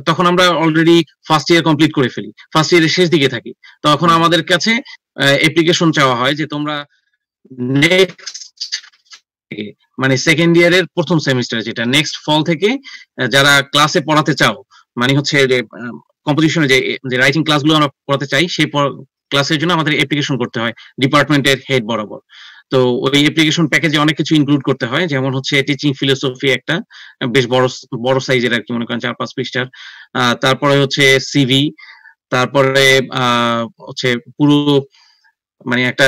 তখন আমরা অলরেডি ফার্স্ট ইয়ার কমপ্লিট করে ফেলি, ফার্স্ট ইয়ারের শেষ দিকে থাকি, তখন আমাদের কাছে অ্যাপ্লিকেশন চাওয়া হয় যে তোমরা নেক্সট মানে সেকেন্ড ইয়ারের প্রথম সেমিস্টার যেটা নেক্সট ফল থেকে যারা ক্লাসে পড়াতে চাও, মানে হচ্ছে যে কম্পোজিশনে যে রাইটিং ক্লাসগুলো আমরা পড়াতে চাই সেই ক্লাসের জন্য আমাদের অ্যাপ্লিকেশন করতে হয় ডিপার্টমেন্টের হেড বরাবর। তো ওই অ্যাপ্লিকেশন প্যাকেজে অনেক কিছু ইনক্লুড করতে হয়, যেমন হচ্ছে টিচিং ফিলোসফি একটা বেশ বড় সাইজের আর কি, মনে করেন 4-5 পৃষ্ঠার, তারপরে হচ্ছে সিভি, তারপরে হচ্ছে পুরো মানে একটা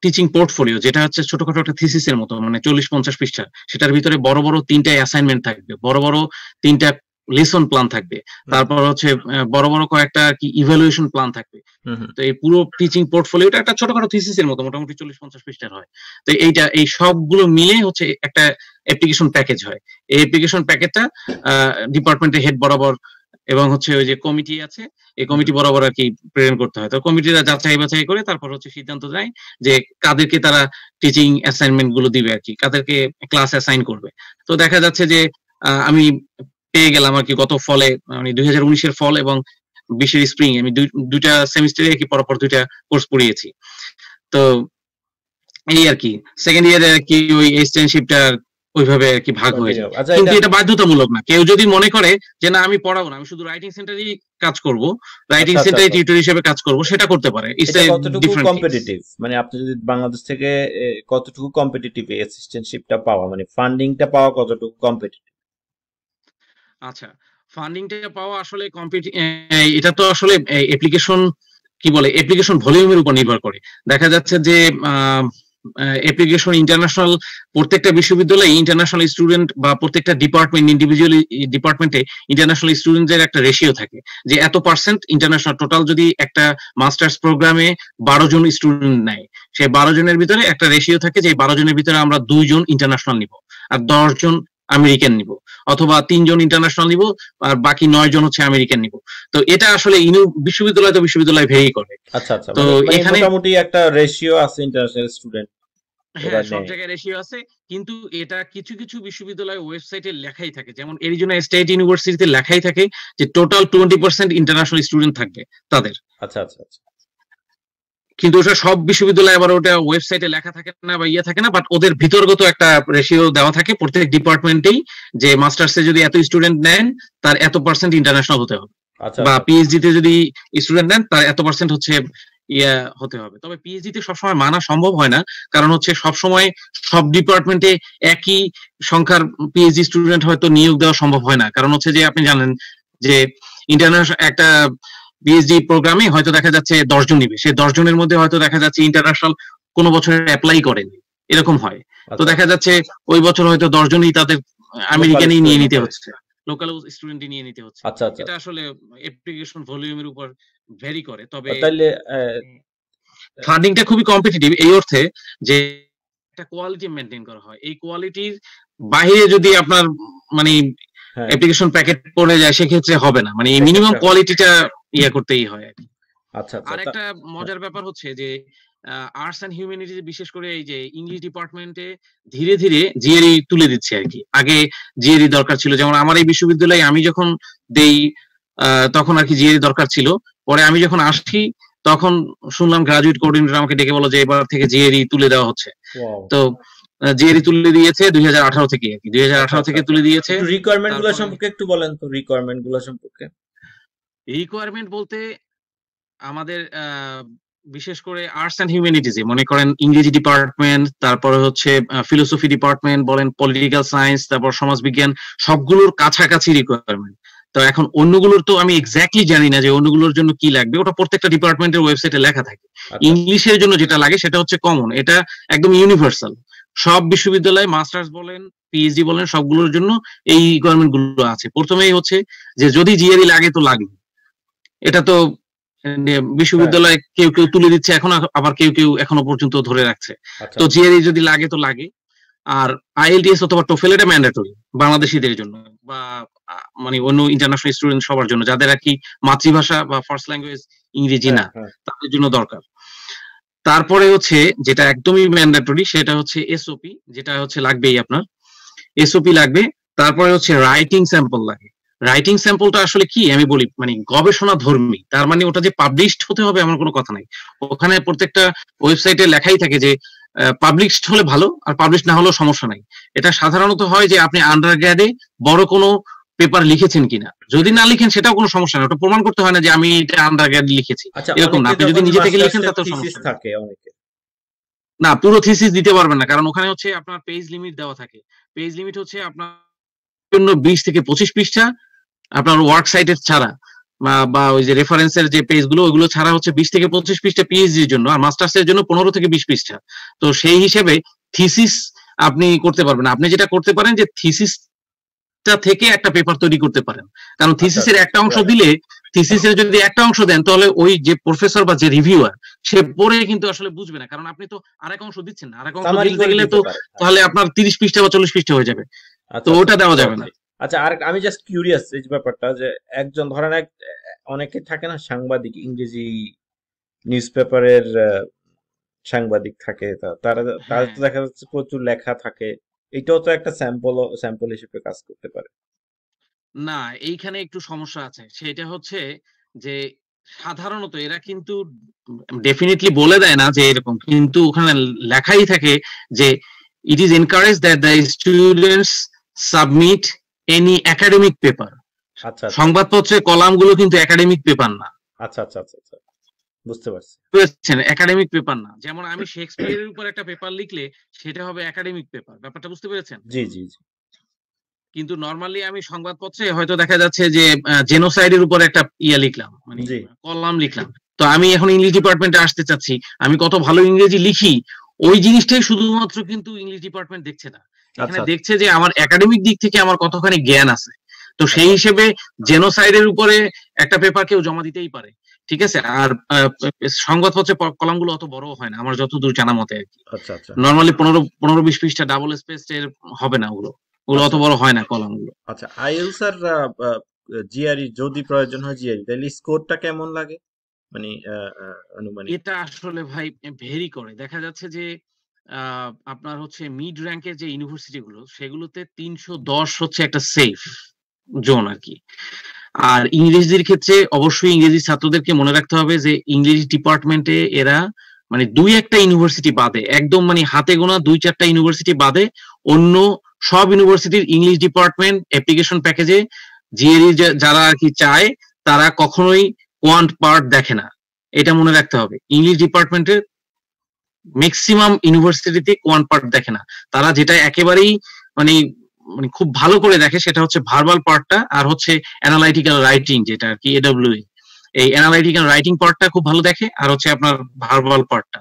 টিচিং পোর্টফোলিও যেটা হচ্ছে ছোটখাটো একটা থিসিসের মতো, মানে 40-50 পৃষ্ঠা, সেটার ভিতরে বড় বড় 3টা অ্যাসাইনমেন্ট থাকবে, বড় বড় 3টা লেসন প্ল্যান থাকবে, তারপর হচ্ছে বড় বড় কয়েকটা কি ইভ্যালুয়েশন প্ল্যান থাকবে। তো এই পুরো টিচিং পোর্টফোলিওটা একটা ছোটখাটো থিসিসের মতো মোটামুটি 40-50 পৃষ্ঠার হয়। তো এই সবগুলো মিলে হচ্ছে একটা অ্যাপ্লিকেশন প্যাকেজ হয়। এই অ্যাপ্লিকেশন প্যাকেজটা ডিপার্টমেন্টের হেড বরাবর এবং হচ্ছে ওই যে কমিটি আছে এই কমিটি বরাবর আর কি প্রেরণ করতে হয়। তো কমিটিরা যাচাই বাছাই করে তারপর হচ্ছে সিদ্ধান্ত নেয় যে কাদেরকে তারা টিচিং অ্যাসাইনমেন্ট গুলো দিবে আর কি, কাদেরকে ক্লাস অ্যাসাইন করবে। তো দেখা যাচ্ছে যে আমি পেয়ে গেলাম আর কি গত ফলে, মানে 2019-এর ফল এবং 20-এর স্প্রিং, আমি দুইটা সেমিস্টারে কি পরপর 2টা কোর্স পড়িয়েছি। তো এই আর কি সেকেন্ড ইয়ারে আর কি ওই এক্সটেনশিপটা ওইভাবে আর কি ভাগ হয়ে যায়, কিন্তু এটা বাধ্যতামূলক না। কেউ যদি মনে করে যে না আমি পড়াবো না, আমি শুধু রাইটিং সেন্টারেই কাজ করব, রাইটিং সেন্টারে টিউটর হিসেবে কাজ করব, সেটা করতে পারে। এটা কতটুকু কম্পিটিটিভ, মানে আপনি যদি বাংলাদেশ থেকে কতটুকু কম্পিটিটিভ অ্যাসিস্ট্যান্টশিপটা পাওয়া, মানে ফান্ডিংটা পাওয়া কতটুকু কম্পিটিটিভ? আচ্ছা, ফান্ডিংটা পাওয়া আসলে এটা তো আসলে অ্যাপ্লিকেশন কি বলে অ্যাপ্লিকেশন ভলিউমের উপর নির্ভর করে। দেখা যাচ্ছে যে অ্যাপ্লিকেশন ইন্টারন্যাশনাল, প্রত্যেকটা বিশ্ববিদ্যালয়ে ইন্টারন্যাশনাল স্টুডেন্ট বা প্রত্যেকটা ডিপার্টমেন্ট ইন্ডিভিজুয়ালি ডিপার্টমেন্টে ইন্টারন্যাশনাল স্টুডেন্টদের একটা রেশিও থাকে যে এত পার্সেন্ট ইন্টারন্যাশনাল। টোটাল যদি একটা মাস্টার্স প্রোগ্রামে 12 জন স্টুডেন্ট নেয়, সেই 12 জনের ভিতরে একটা রেশিও থাকে যে 12 জনের ভিতরে আমরা 2 জন ইন্টারন্যাশনাল নিব আর 10 জন আমেরিকান নিব, অথবা 3 জন ইন্টারন্যাশনাল নিব আর বাকি 9 জন হচ্ছে আমেরিকান নিব। তো এটা আসলে বিশ্ববিদ্যালয় তো বিশ্ববিদ্যালয় ভেরি করে। আচ্ছা আচ্ছা, তো এখানে মোটামুটি একটা রেশিও আছে ইন্টারন্যাশনাল স্টুডেন্ট, হ্যাঁ সব জায়গায় রেশিও আছে, কিন্তু এটা কিছু কিছু বিশ্ববিদ্যালয় ওয়েবসাইটে লেখাই থাকে, যেমন এরিজোনা স্টেট ইউনিভার্সিটিতে লেখাই থাকে যে টোটাল 20% ইন্টারন্যাশনাল স্টুডেন্ট থাকবে তাদের। আচ্ছা আচ্ছা আচ্ছা, কিন্তু ওটা সব বিশ্ববিদ্যালয় আবার ওটা ওয়েবসাইটে লেখা থাকে না বা ইয়ে থাকে না, বাট ওদের ভিতরগত একটা রেশিও দেওয়া থাকে প্রত্যেক ডিপার্টমেন্টেই যে মাস্টার্সে যদি এত স্টুডেন্ট নেন তার এত পার্সেন্ট ইন্টারন্যাশনাল হতে হবে, বা পিএইচডি তে যদি স্টুডেন্ট নেন তার এত পার্সেন্ট হচ্ছে ইয়া হতে হবে। তবে পিএইচডি তে সবসময় মানা সম্ভব হয় না, কারণ হচ্ছে সবসময় সব ডিপার্টমেন্টে একই সংখ্যার পিএইচডি স্টুডেন্ট হয়তো নিয়োগ দেওয়া সম্ভব হয় না। কারণ হচ্ছে যে আপনি জানেন যে ইন্টারন্যাশনাল একটা পিএইচডি প্রোগ্রামে হয়তো দেখা যাচ্ছে 10 জন নিবে, সেই 10 জনের মধ্যে হয়তো দেখা যাচ্ছে ইন্টারন্যাশনাল কোনো বছর অ্যাপ্লাই করেনি, এরকম হয়। তো দেখা যাচ্ছে ওই বছর হয়তো 10 জনই তাদের আমেরিকানই নিয়ে নিতে হচ্ছে, লোকাল স্টুডেন্টই নিয়ে নিতে হচ্ছে। এটা আসলে অ্যাপ্লিকেশন ভলিউমের উপর ভ্যারি করে। তবে তাহলে ফান্ডিংটা খুবই কম্পিটিটিভ এই অর্থে যে একটা কোয়ালিটি মেইনটেইন করা হয়। এই কোয়ালিটির বাইরে যদি আপনার মানে অ্যাপ্লিকেশন প্যাকেট পড়ে যায় সেক্ষেত্রে হবে না, মানে মিনিমাম কোয়ালিটিটা ইয়া করতেই হয় আর কি। আচ্ছা আচ্ছা, আর একটা মজার ব্যাপার হচ্ছে যে আর্টস এন্ড হিউম্যানিটিজ, বিশেষ করে এই যে ইংলিশ ডিপার্টমেন্টে ধীরে ধীরে জিআরই তুলে দিচ্ছে আর কি। আগে জিআরই দরকার ছিল, যেমন আমার এই বিশ্ববিদ্যালয়ে আমি যখন দেই তখন আর কি জিআরই দরকার ছিল। পরে আমি যখন আসি তখন শুনলাম গ্রাজুয়েট কোঅর্ডিনেটর আমাকে ডেকে বলো যে এবার থেকে জিআরই তুলে দেওয়া হচ্ছে। তো জিআরই তুলে দিয়েছে 2018 থেকে আর কি, 2018 থেকে তুলে দিয়েছে। রিকোয়ারমেন্ট গুলো সম্পর্কে একটু বলেন তো, রিকোয়ারমেন্ট গুলো সম্পর্কে। রিকোয়ারমেন্ট বলতে আমাদের বিশেষ করে আর্টস এন্ড হিউম্যানিটিজে মনে করেন ইংরেজি ডিপার্টমেন্ট, তারপরে হচ্ছে ফিলোসফি ডিপার্টমেন্ট বলেন, পলিটিক্যাল সায়েন্স, তারপর সমাজবিজ্ঞান, সবগুলোর কাছাকাছি রিকোয়ারমেন্ট। তো এখন অন্যগুলোর তো আমি এক্স্যাক্টলি জানি না যে অন্যগুলোর জন্য কি লাগবে, ওটা প্রত্যেকটা ডিপার্টমেন্টের ওয়েবসাইটে লেখা থাকে। ইংলিশের জন্য যেটা লাগে সেটা হচ্ছে কমন, এটা একদম ইউনিভার্সাল, সব বিশ্ববিদ্যালয় মাস্টার্স বলেন পিএইচডি বলেন সবগুলোর জন্য এই রিকোয়ারমেন্ট গুলো আছে। প্রথমেই হচ্ছে যে যদি জিআরই লাগে তো লাগবে, এটা তো বিশ্ববিদ্যালয়ে কেউ কেউ তুলে দিচ্ছে এখন, আবার কেউ কেউ এখনো পর্যন্ত ধরে রাখছে। তো জিআরই যদি লাগে তো লাগে। আর আইএলটিএস অথবা টোফেল এটা ম্যান্ডেটরি বাংলাদেশিদের জন্য বা মানে অন্য ইন্টারন্যাশনাল স্টুডেন্ট সবার জন্য, যাদের আর কি মাতৃভাষা বা ফার্স্ট ল্যাঙ্গুয়েজ ইংরেজি না তাদের জন্য দরকার। তারপরে হচ্ছে যেটা একদমই ম্যান্ডেটরি সেটা হচ্ছে এসওপি, যেটা হচ্ছে লাগবেই আপনার, এসওপি লাগবে। তারপরে হচ্ছে রাইটিং স্যাম্পল লাগে। রাইটিং স্যাম্পলটা আসলে কি আমি বলি, মানে গবেষণা ধর্মী, তার মানে ওটা যে পাবলিশড হতে হবে এমন কোনো কথা নাই। ওখানে প্রত্যেকটা ওয়েবসাইটে লেখাই থাকে যে পাবলিশড হলে ভালো, আর পাবলিশ না হলেও সমস্যা নাই। এটা সাধারণত হয় যে আপনি আন্ডার গ্রেডে বড় কোনো পেপার লিখেছেন কিনা, যদি না লিখেন সেটাও কোনো সমস্যা নেই, ওটা প্রমাণ করতে হয় না যে আমি এটা আন্ডার গ্রেড লিখেছি, আচ্ছা, এরকম না। অনেকে আপনি যদি যখন নিজে থেকে লিখেন মাস্টার্সের তাতেও থিসিস সমস্যা নেই। থাকে অনেকে। না, পুরো থিসিস দিতে পারবেন না, কারণ ওখানে হচ্ছে আপনার পেজ লিমিট দেওয়া থাকে। পেজ লিমিট হচ্ছে আপনার জন্য 20 থেকে 25 পৃষ্ঠা, আপনার ওয়ার্ক সাইটের ছাড়া বা ওই যে রেফারেন্সের যে পেজগুলো ওগুলো ছাড়া হচ্ছে 20 থেকে 25 পৃষ্ঠা পিএইচডির জন্য, আর মাস্টার্সের জন্য 15 থেকে 20 পৃষ্ঠা। তো সেই হিসেবে থিসিস আপনি করতে পারবেন না। আপনি যেটা করতে পারেন যে থিসিসটা থেকে একটা পেপার তৈরি করতে পারেন, কারণ থিসিসের একটা অংশ দিলে, থিসিসের যদি একটা অংশ দেন তাহলে ওই যে প্রফেসর বা যে রিভিউয়ার সে পড়ে কিন্তু আসলে বুঝবে না, কারণ আপনি তো আরেক অংশ দিচ্ছেন না। আরেক অংশ দিতে গেলে তো তাহলে আপনার 30 পৃষ্ঠা বা 40 পৃষ্ঠা হয়ে যাবে, তো ওটা দেওয়া যাবে না। আচ্ছা, আর আমি জাস্ট কিউরিয়াস এই ব্যাপারটা, যে একজন ধরেন অনেকে থাকে না সাংবাদিক, ইংরেজি নিউজ পেপারের সাংবাদিক থাকে, তারা তো দেখা যাচ্ছে প্রচুর লেখা থাকে, এটাও তো একটা স্যাম্পল হিসেবে কাজ করতে পারে। না, এইখানে একটু সমস্যা আছে। সেটা হচ্ছে যে সাধারণত এরা কিন্তু ডেফিনেটলি বলে দেয় না যে এরকম, কিন্তু ওখানে লেখাই থাকে যে it is encourage that the students submit any academic paper. আচ্ছা, সংবাদপত্রের কলামগুলো কিন্তু একাডেমিক পেপার না। আচ্ছা আচ্ছা আচ্ছা আচ্ছা, বুঝতে পারছি। বুঝছেন, একাডেমিক পেপার না। যেমন আমি শেক্সপিয়ারের উপর একটা পেপার লিখলে সেটা হবে একাডেমিক পেপার, ব্যাপারটা বুঝতে পেরেছেন? জি জি জি। কিন্তু নরমালি আমি সংবাদপত্রে হয়তো দেখা যাচ্ছে যে জেনোসাইডের উপর একটা লিখলাম, মানে কলাম লিখলাম। তো আমি এখন ইংলিশ ডিপার্টমেন্টে আসতে চাচ্ছি, আমি কত ভালো ইংরেজি লিখি ওই জিনিসটাই শুধুমাত্র কিন্তু ইংলিশ ডিপার্টমেন্ট দেখছে না, এখানে দেখছে যে আমার একাডেমিক দিক থেকে আমার কতখানি জ্ঞান আছে। তো সেই হিসেবে জেনোসাইডের উপরে একটা পেপার কেউ জমা দিতেই পারে, ঠিক আছে। আর সংবাদপত্রে কলামগুলো অত বড় হয় না আমার যতদূর জানা মতে আর কি। নরমালি 15-20 পৃষ্ঠা ডাবল স্পেস এর হবে না, ওগুলো অত বড় হয় না কলামগুলো। আচ্ছা, আইএলটিএস আর জিআরই যদি প্রয়োজন হয়, জিআরই তাহলে স্কোরটা কেমন লাগে, মানে আনুমানিক? এটা আসলে ভাই ভেরি করে। দেখা যাচ্ছে যে আপনার হচ্ছে মিড র‍্যাঙ্কের যে ইউনিভার্সিটি গুলো সেগুলোতে 310 হচ্ছে একটা সেফ জোন আর কি। আর ইংরেজির ক্ষেত্রে অবশ্যই ইংরেজি ছাত্রদেরকে মনে রাখতে হবে যে ইংরেজি ডিপার্টমেন্টে এরা মানে 2-1টা ইউনিভার্সিটি বাদে, একদম মানে হাতে গোনা 2-4টা ইউনিভার্সিটি বাদে অন্য সব ইউনিভার্সিটির ইংলিশ ডিপার্টমেন্ট অ্যাপ্লিকেশন প্যাকেজে জিআরই যারা আর কি চায় তারা কখনোই কোয়ান্ট পার্ট দেখে না, এটা মনে রাখতে হবে। ইংলিশ ডিপার্টমেন্টের ম্যাক্সিমাম ইউনিভার্সিটিতে কোয়ান্ট পার্ট দেখে না, তারা যেটা একেবারেই মানে মানে খুব ভালো করে দেখে সেটা হচ্ছে ভার্বাল পার্টটা, আর হচ্ছে অ্যানালাইটিক্যাল রাইটিং, যেটা আর কি এডব্লিউই, এই অ্যানালাইটিক্যাল রাইটিং পার্টটা খুব ভালো দেখে, আর হচ্ছে আপনার ভার্বাল পার্টটা।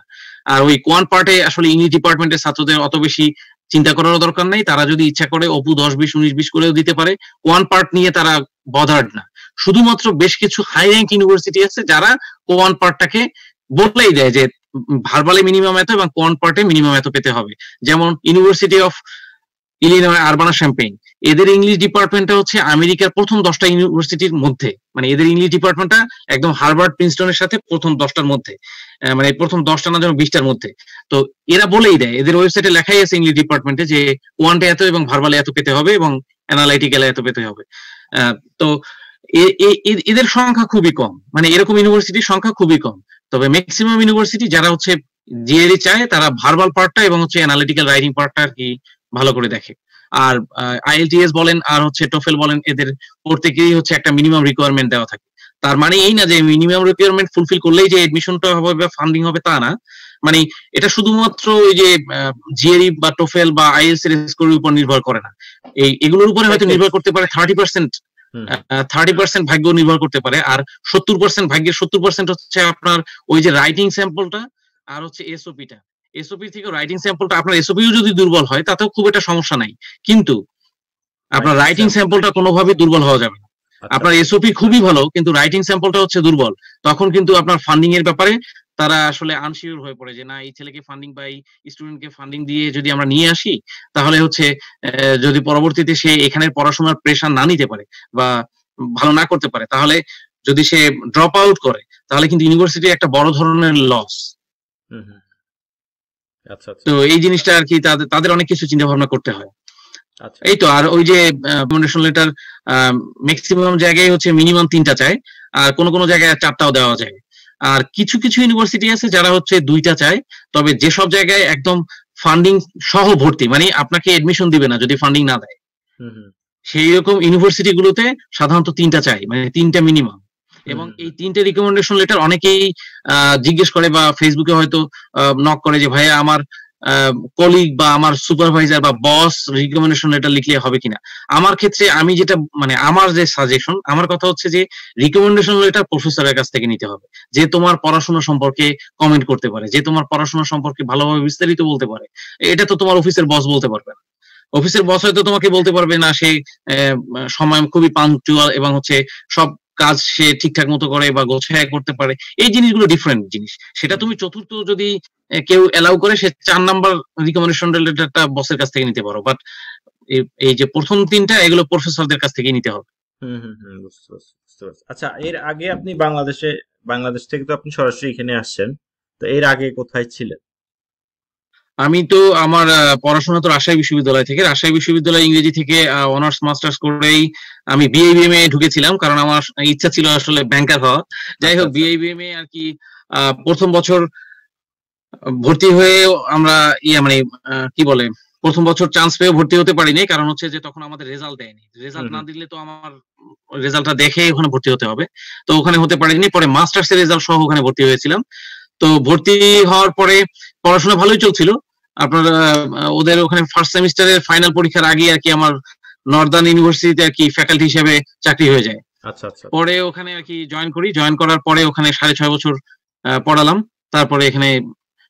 আর ওই কোয়ান্ট পার্টে আসলে ইংলিশ ডিপার্টমেন্টের ছাত্রদের অত বেশি চিন্তা করারও দরকার নাই, তারা যদি ইচ্ছা করে অপু 10-20 19-20 করেও দিতে পারে, কোয়ান্ট পার্ট নিয়ে তারা বদার্ড না। শুধুমাত্র বেশ কিছু হাই র্যাঙ্ক ইউনিভার্সিটি আছে যারা কোয়ান্ট পার্টটাকে বলেই দেয় যে ভার্বালে মিনিমাম এত এবং কোয়ান্ট পার্টে মিনিমাম এত পেতে হবে। যেমন ইউনিভার্সিটি অফ ইলিনয় আরবানা-শ্যাম্পেইন, এদের ইংলিশ ডিপার্টমেন্টটা হচ্ছে আমেরিকার প্রথম 10টা ইউনিভার্সিটির মধ্যে, মানে এদের ইংলিশ ডিপার্টমেন্টটা একদম হার্ভার্ড প্রিন্সটনের সাথে প্রথম 10টার মধ্যে, মানে প্রথম 10টা না যেন 20টার মধ্যে। তো এরা বলেই দেয়, এদের ওয়েবসাইটে লেখাই আছে ইংলিশ ডিপার্টমেন্টে যে কোয়ান্টে এত এবং ভার্বালে এত পেতে হবে এবং অ্যানালাইটিক্যালে এত পেতে হবে। তো এদের সংখ্যা খুবই কম, মানে এরকম ইউনিভার্সিটির সংখ্যা খুবই কম। তবে ম্যাক্সিমাম ইউনিভার্সিটি যারা হচ্ছে জিআরই চায় তারা ভার্বাল পার্টটা এবং হচ্ছে অ্যানালিটিক্যাল রাইটিং পার্টটা আর কি ভালো করে দেখে। আর আইএলটিএস বলেন আর হচ্ছে টোফেল বলেন, এদের প্রত্যেকেরই হচ্ছে একটা মিনিমাম রিকোয়ারমেন্ট দেওয়া থাকে। তার মানে এই না যে মিনিমাম রিকোয়ারমেন্ট ফুলফিল করলেই যে এডমিশনটা হবে বা ফান্ডিং হবে তা না, মানে এটা শুধুমাত্র ওই যে জিআরই বা টোফেল বা আইএলটিএস এর স্কোরের উপর নির্ভর করে না, এগুলোর উপরে হয়তো নির্ভর করতে পারে 30% ভাগ্য নির্ভর করতে পারে, আর 70% ভাগ্যের 70% হচ্ছে আপনার ওই যে রাইটিং স্যাম্পলটা আর হচ্ছে এসওপিটা। এসওপি থেকে রাইটিং স্যাম্পলটা, আপনার এসওপিও যদি দুর্বল হয় তাতেও খুব একটা সমস্যা নাই, কিন্তু আপনার রাইটিং স্যাম্পলটা কোনোভাবেই দুর্বল হওয়া যাবে না। আপনার এসওপি খুবই ভালো কিন্তু রাইটিং স্যাম্পলটা হচ্ছে দুর্বল, তখন কিন্তু আপনার ফান্ডিং এর ব্যাপারে তারা আসলে আনসিওর হয়ে পড়ে যে না এই ছেলেকে ফান্ডিং বা এই স্টুডেন্টকে ফান্ডিং দিয়ে যদি আমরা নিয়ে আসি তাহলে হচ্ছে যদি পরবর্তীতে সে এখানের পড়াশোনার প্রেশার না নিতে পারে বা ভালো না করতে পারে, তাহলে যদি সে ড্রপ আউট করে তাহলে কিন্তু ইউনিভার্সিটি একটা বড় ধরনের লস। তো এই জিনিসটা আর কি তাদের অনেক কিছু চিন্তা ভাবনা করতে হয়। আচ্ছা এই তো। আর ওই যে রেকমেন্ডেশন লেটার ম্যাক্সিমাম জায়গায় হচ্ছে মিনিমাম 3টা চায়, আর কোন কোন জায়গায় 4টাও দেওয়া যায়। আর কিছু কিছু ইউনিভার্সিটি আছে যারা হচ্ছে 2টা চায়। তবে যেসব জায়গায় একদম ফান্ডিং সহ ভর্তি, মানে আপনাকে এডমিশন দিবে না যদি ফান্ডিং না দেয়, হুম হুম সেই রকম ইউনিভার্সিটি গুলোতে সাধারণত 3টা চাই, মানে 3টা মিনিমাম। হুম এবং হুম এই 3টে রিকমেন্ডেশন লেটার অনেকেই জিজ্ঞেস করে বা ফেসবুকে হয়তো নক করে যে ভাইয়া আমার কলিগ বা আমার সুপারভাইজার বা বস রিকমেন্ডেশন লেটার লিখলে হবে কিনা। আমার ক্ষেত্রে আমি যেটা, মানে আমার যে সাজেশন, আমার কথা হচ্ছে যে রিকমেন্ডেশন লেটার প্রফেসরের কাছ থেকে নিতে হবে, যে তোমার পড়াশোনা সম্পর্কে কমেন্ট করতে পারে, যে তোমার পড়াশোনা সম্পর্কে ভালোভাবে বিস্তারিত বলতে পারে। এটা তো তোমার অফিসের বস বলতে পারবে না। অফিসের বস হয়তো তোমাকে বলতে পারবে না সে সময় খুবই পাংচুয়াল এবং হচ্ছে সব কাজ সে ঠিকঠাক মতো করে বা গোছায় করতে পারে। এই জিনিসগুলো ডিফারেন্ট জিনিস। সেটা হুম। তুমি চতুর্থ যদি কেউ এলাউ করে, সে 4 নাম্বার রিকমেন্ডেশন লেটারটা বসের কাছ থেকে নিতে পারো। বাট এই যে প্রথম 3টা, এগুলো প্রফেসরদের কাছ থেকে নিতে হবে। হুম হুম হুম, বুঝতে পারছি বুঝতে পারছি। আচ্ছা, এর আগে আপনি বাংলাদেশ থেকে তো আপনি সরাসরি এখানে আসছেন, তো এর আগে কোথায় ছিলেন? আমি তো আমার পড়াশোনা তো রাজশাহী বিশ্ববিদ্যালয় থেকে, রাজশাহী বিশ্ববিদ্যালয় ইংরেজি থেকে অনার্স মাস্টার্স করেই আমি বিএবিএম এ ঢুকেছিলাম, কারণ আমার ইচ্ছা ছিল আসলে ব্যাংকার হওয়া। যাই আচ্ছা হোক, আচ্ছা বিএবিএম এ আর কি প্রথম বছর ভর্তি হয়ে আমরা মানে কি বলে, প্রথম বছর চান্স পেয়ে ভর্তি হতে পারিনি, কারণ হচ্ছে যে তখন আমাদের রেজাল্ট দেয়নি। হুম রেজাল্ট না হুম দিলে তো আমার রেজাল্টটা দেখে ওখানে ভর্তি হতে হবে। তো ওখানে হতে পারিনি, পরে মাস্টার্স এর রেজাল্ট সহ ওখানে ভর্তি হয়েছিলাম। তো ভর্তি হওয়ার পরে পড়াশোনা ভালোই চলছিল। আপনার ওদের ওখানে ফার্স্ট সেমিস্টারের ফাইনাল পরীক্ষার আগে আর কি আমার নর্দার্ন ইউনিভার্সিটিতে আর কি ফ্যাকাল্টি হিসেবে চাকরি হয়ে যায়। আচ্ছা আচ্ছা আচ্ছা পরে ওখানে আর কি জয়েন করি, জয়েন করার পরে ওখানে 6.5 বছর পড়ালাম, তারপরে এখানে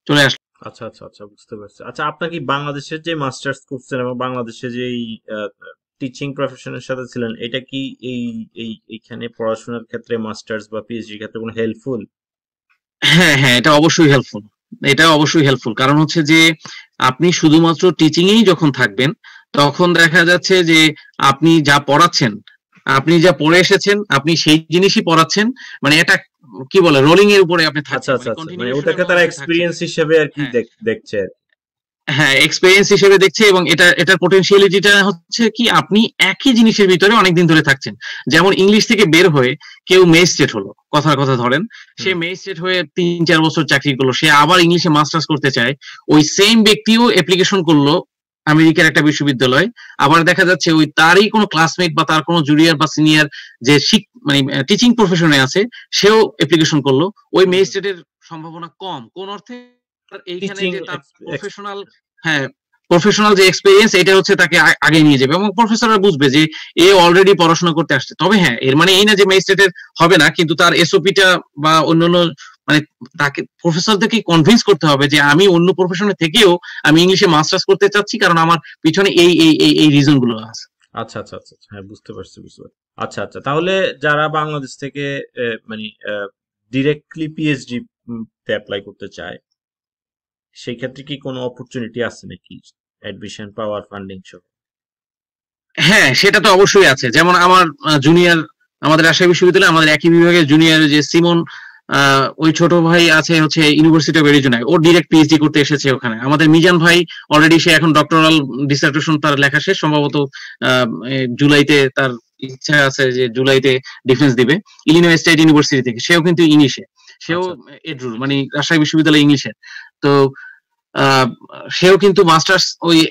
চলে আসলাম। আচ্ছা আচ্ছা আচ্ছা, বুঝতে পারছি। আচ্ছা, আপনার কি বাংলাদেশের যে মাস্টার্স করছেন এবং বাংলাদেশে যে এই টিচিং প্রফেশনের সাথে ছিলেন, এটা কি এইখানে পড়াশোনার ক্ষেত্রে মাস্টার্স বা পিএইচডির ক্ষেত্রে কোনো হেল্পফুল? হ্যাঁ হ্যাঁ, এটা অবশ্যই হেল্পফুল। এটা অবশ্যই হেল্পফুল, কারণ হচ্ছে যে আপনি শুধুমাত্র টিচিং এই যখন থাকবেন, তখন দেখা যাচ্ছে যে আপনি যা পড়াচ্ছেন, আপনি যা পড়ে এসেছেন, আপনি সেই জিনিসই পড়াচ্ছেন। মানে এটা কি বলে, রোলিং এর উপরে আপনি আচ্ছা থাকছেন, আচ্ছা মানে আচ্ছা, মানে কন্টিনিউশনের ওটাকে তারা মধ্যে থাকছেন। এক্সপিরিয়েন্স হিসেবে আর কি হ্যাঁ দেখছে আর কি। হ্যাঁ, এক্সপেরিয়েন্স হিসেবে দেখছে। এবং এটার পোটেনশিয়ালিটিটা হচ্ছে কি, আপনি একই জিনিসের ভিতরে অনেকদিন ধরে থাকছেন। যেমন ইংলিশ থেকে বের হয়ে কেউ ম্যাজিস্ট্রেট হলো, কথার কথা ধরেন, সে হুম ম্যাজিস্ট্রেট হয়ে 3-4 বছর চাকরি করলো, সে আবার ইংলিশে মাস্টার্স করতে চায়। ওই সেম ব্যক্তিও অ্যাপ্লিকেশন করলো আমেরিকার একটা বিশ্ববিদ্যালয়, আবার দেখা যাচ্ছে ওই তারই কোনো ক্লাসমেট বা তার কোনো জুনিয়র বা সিনিয়র যে মানে টিচিং প্রফেশনে আছে, সেও অ্যাপ্লিকেশন করলো। ওই হুম হুম। ম্যাজিস্ট্রেটের সম্ভাবনা কম কোন অর্থে, এইখানে টিচিং যে তার প্রফেশনাল, হ্যাঁ, প্রফেশনাল যে এক্সপেরিয়েন্স, এটা হচ্ছে তাকে আগে নিয়ে যাবে, এবং প্রফেসররা বুঝবে যে এ অলরেডি পড়াশোনা করতে আসছে। তবে হ্যাঁ, এর মানে এই না যে ম্যাজিস্ট্রেটের হবে না, কিন্তু তার এসওপিটা বা অন্যান্য, মানে তাকে প্রফেসরদেরকে কনভিন্স করতে হবে যে আমি অন্য প্রফেশনে থেকেও আমি ইংলিশে মাস্টার্স করতে চাচ্ছি, কারণ আমার পিছনে এই রিজন গুলো আছে। আচ্ছা আচ্ছা আচ্ছা আচ্ছা, হ্যাঁ, বুঝতে পারছি বুঝতে পারছি। আচ্ছা আচ্ছা, তাহলে যারা বাংলাদেশ থেকে মানে ডিরেক্টলি পিএইচডি তে অ্যাপ্লাই করতে চায়, সেই ক্ষেত্রে কি কোনো অপরচুনিটি আছে নাকি অ্যাডমিশন পাওয়ার, ফান্ডিং সহ? হ্যাঁ, সেটা তো অবশ্যই আছে। যেমন আমার জুনিয়র, আমাদের রাজশাহী বিশ্ববিদ্যালয়ে আমাদের একই বিভাগের জুনিয়র যে সিমন, ওই ছোট ভাই আছে হচ্ছে ইউনিভার্সিটি অফ এরিজোনায়, ও ডিরেক্ট পিএইচডি করতে এসেছে ওখানে। আমাদের মিজান ভাই অলরেডি সে এখন ডক্টরাল ডিসার্টেশন তার লেখা শেষ, সম্ভবত জুলাইতে তার ইচ্ছা আছে যে জুলাইতে ডিফেন্স দিবে ইলিনয় স্টেট ইউনিভার্সিটি থেকে। সেও কিন্তু ইংলিশে, সেও আচ্ছা এডরুল, মানে রাজশাহী বিশ্ববিদ্যালয় ইংলিশে। তো আহ, সেও কিন্তু মাস্টার্স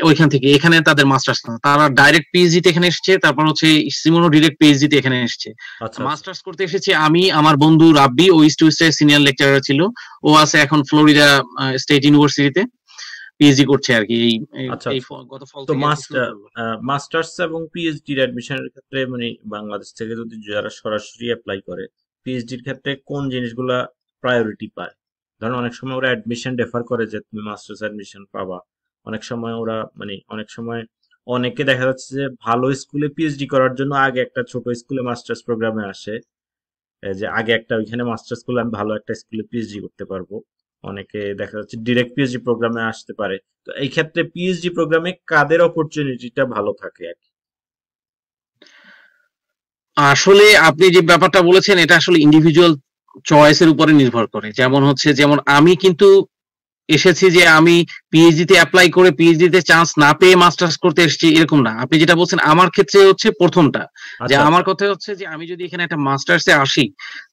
ওইখান থেকে, এখানে তাদের মাস্টার্স না, তারা ডাইরেক্ট পিএইচডি তে এখানে এসেছে। তারপর হচ্ছে সিমনও ডিরেক্ট পিএইচডি তে এখানে এসেছে। আচ্ছা আচ্ছা মাস্টার্স করতে এসেছি আমি, আমার বন্ধু রাব্বি, ও ইস্ট ওয়েস্টের সিনিয়র লেকচারার ছিল। ও আছে এখন ফ্লোরিডা স্টেট ইউনিভার্সিটিতে পিএইচডি করছে আর কি। এই এই আচ্ছা এই আচ্ছা। গত ফল তো থেকে আর কি শুরু করলো। মাস্টার্স এবং পিএইচডির অ্যাডমিশনের ক্ষেত্রে মানে বাংলাদেশ থেকে যদি যারা সরাসরি অ্যাপ্লাই করে, পিএইচডির ক্ষেত্রে কোন জিনিসগুলা প্রায়োরিটি পায়? ধরুন অনেক সময় ওরা অ্যাডমিশন ডেফার করে যে তুমি মাস্টার্স অ্যাডমিশন পাবা। অনেক সময় ওরা মানে অনেক সময় অনেকে দেখা যাচ্ছে যে ভালো স্কুলে পিএইচডি করার জন্য আগে একটা ছোট স্কুলে মাস্টার্স প্রোগ্রামে আসে, যে আগে একটা ওইখানে মাস্টার্স করলে আমি ভালো একটা স্কুলে পিএইচডি করতে পারবো। অনেকে দেখা যাচ্ছে ডিরেক্ট পিএইচডি প্রোগ্রামে আসতে পারে। তো এই ক্ষেত্রে পিএইচডি প্রোগ্রামে কাদের অপরচুনিটিটা ভালো থাকে আর কি? আসলে আপনি যে ব্যাপারটা বলেছেন, এটা আসলে ইন্ডিভিজুয়াল চয়েসের উপরে নির্ভর করে। যেমন হচ্ছে, যেমন আমি কিন্তু এসেছি যে আমি পিএইচডি তে অ্যাপ্লাই করে পিএইচডি তে চান্স না পেয়ে মাস্টার্স করতে এসেছি এরকম না। আপনি যেটা বলছেন আমার ক্ষেত্রে হচ্ছে প্রথমটা, যে আচ্ছা আমার আচ্ছা কথা হচ্ছে যে আমি যদি এখানে একটা মাস্টার্সে আসি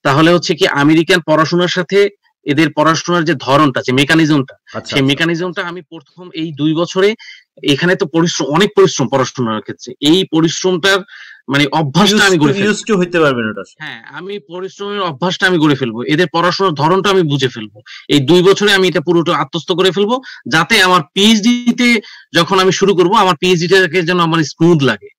তাহলে হচ্ছে কি আমেরিকান পড়াশোনার সাথে এদের পড়াশোনার যে ধরনটা, যে মেকানিজমটা, আচ্ছা সেই আচ্ছা মেকানিজমটা আমি প্রথম এই 2 বছরে, এখানে তো পরিশ্রম, অনেক পরিশ্রম পড়াশোনার ক্ষেত্রে, এই পরিশ্রমটার মানে অভ্যাসটা আমি গড়ে ইউজ ফেলবো। টু হইতে পারবেন ওটার সাথে। হ্যাঁ, আমি পরিশ্রমের অভ্যাসটা আমি গড়ে ফেলবো, এদের পড়াশোনার ধরনটা আমি বুঝে ফেলবো। এই 2 বছরে আমি এটা পুরোটা আত্মস্থ করে ফেলবো, যাতে আমার পিএইচডি তে যখন আমি শুরু করব আমার পিএইচডিটাকে যেন আমার স্মুথ লাগে।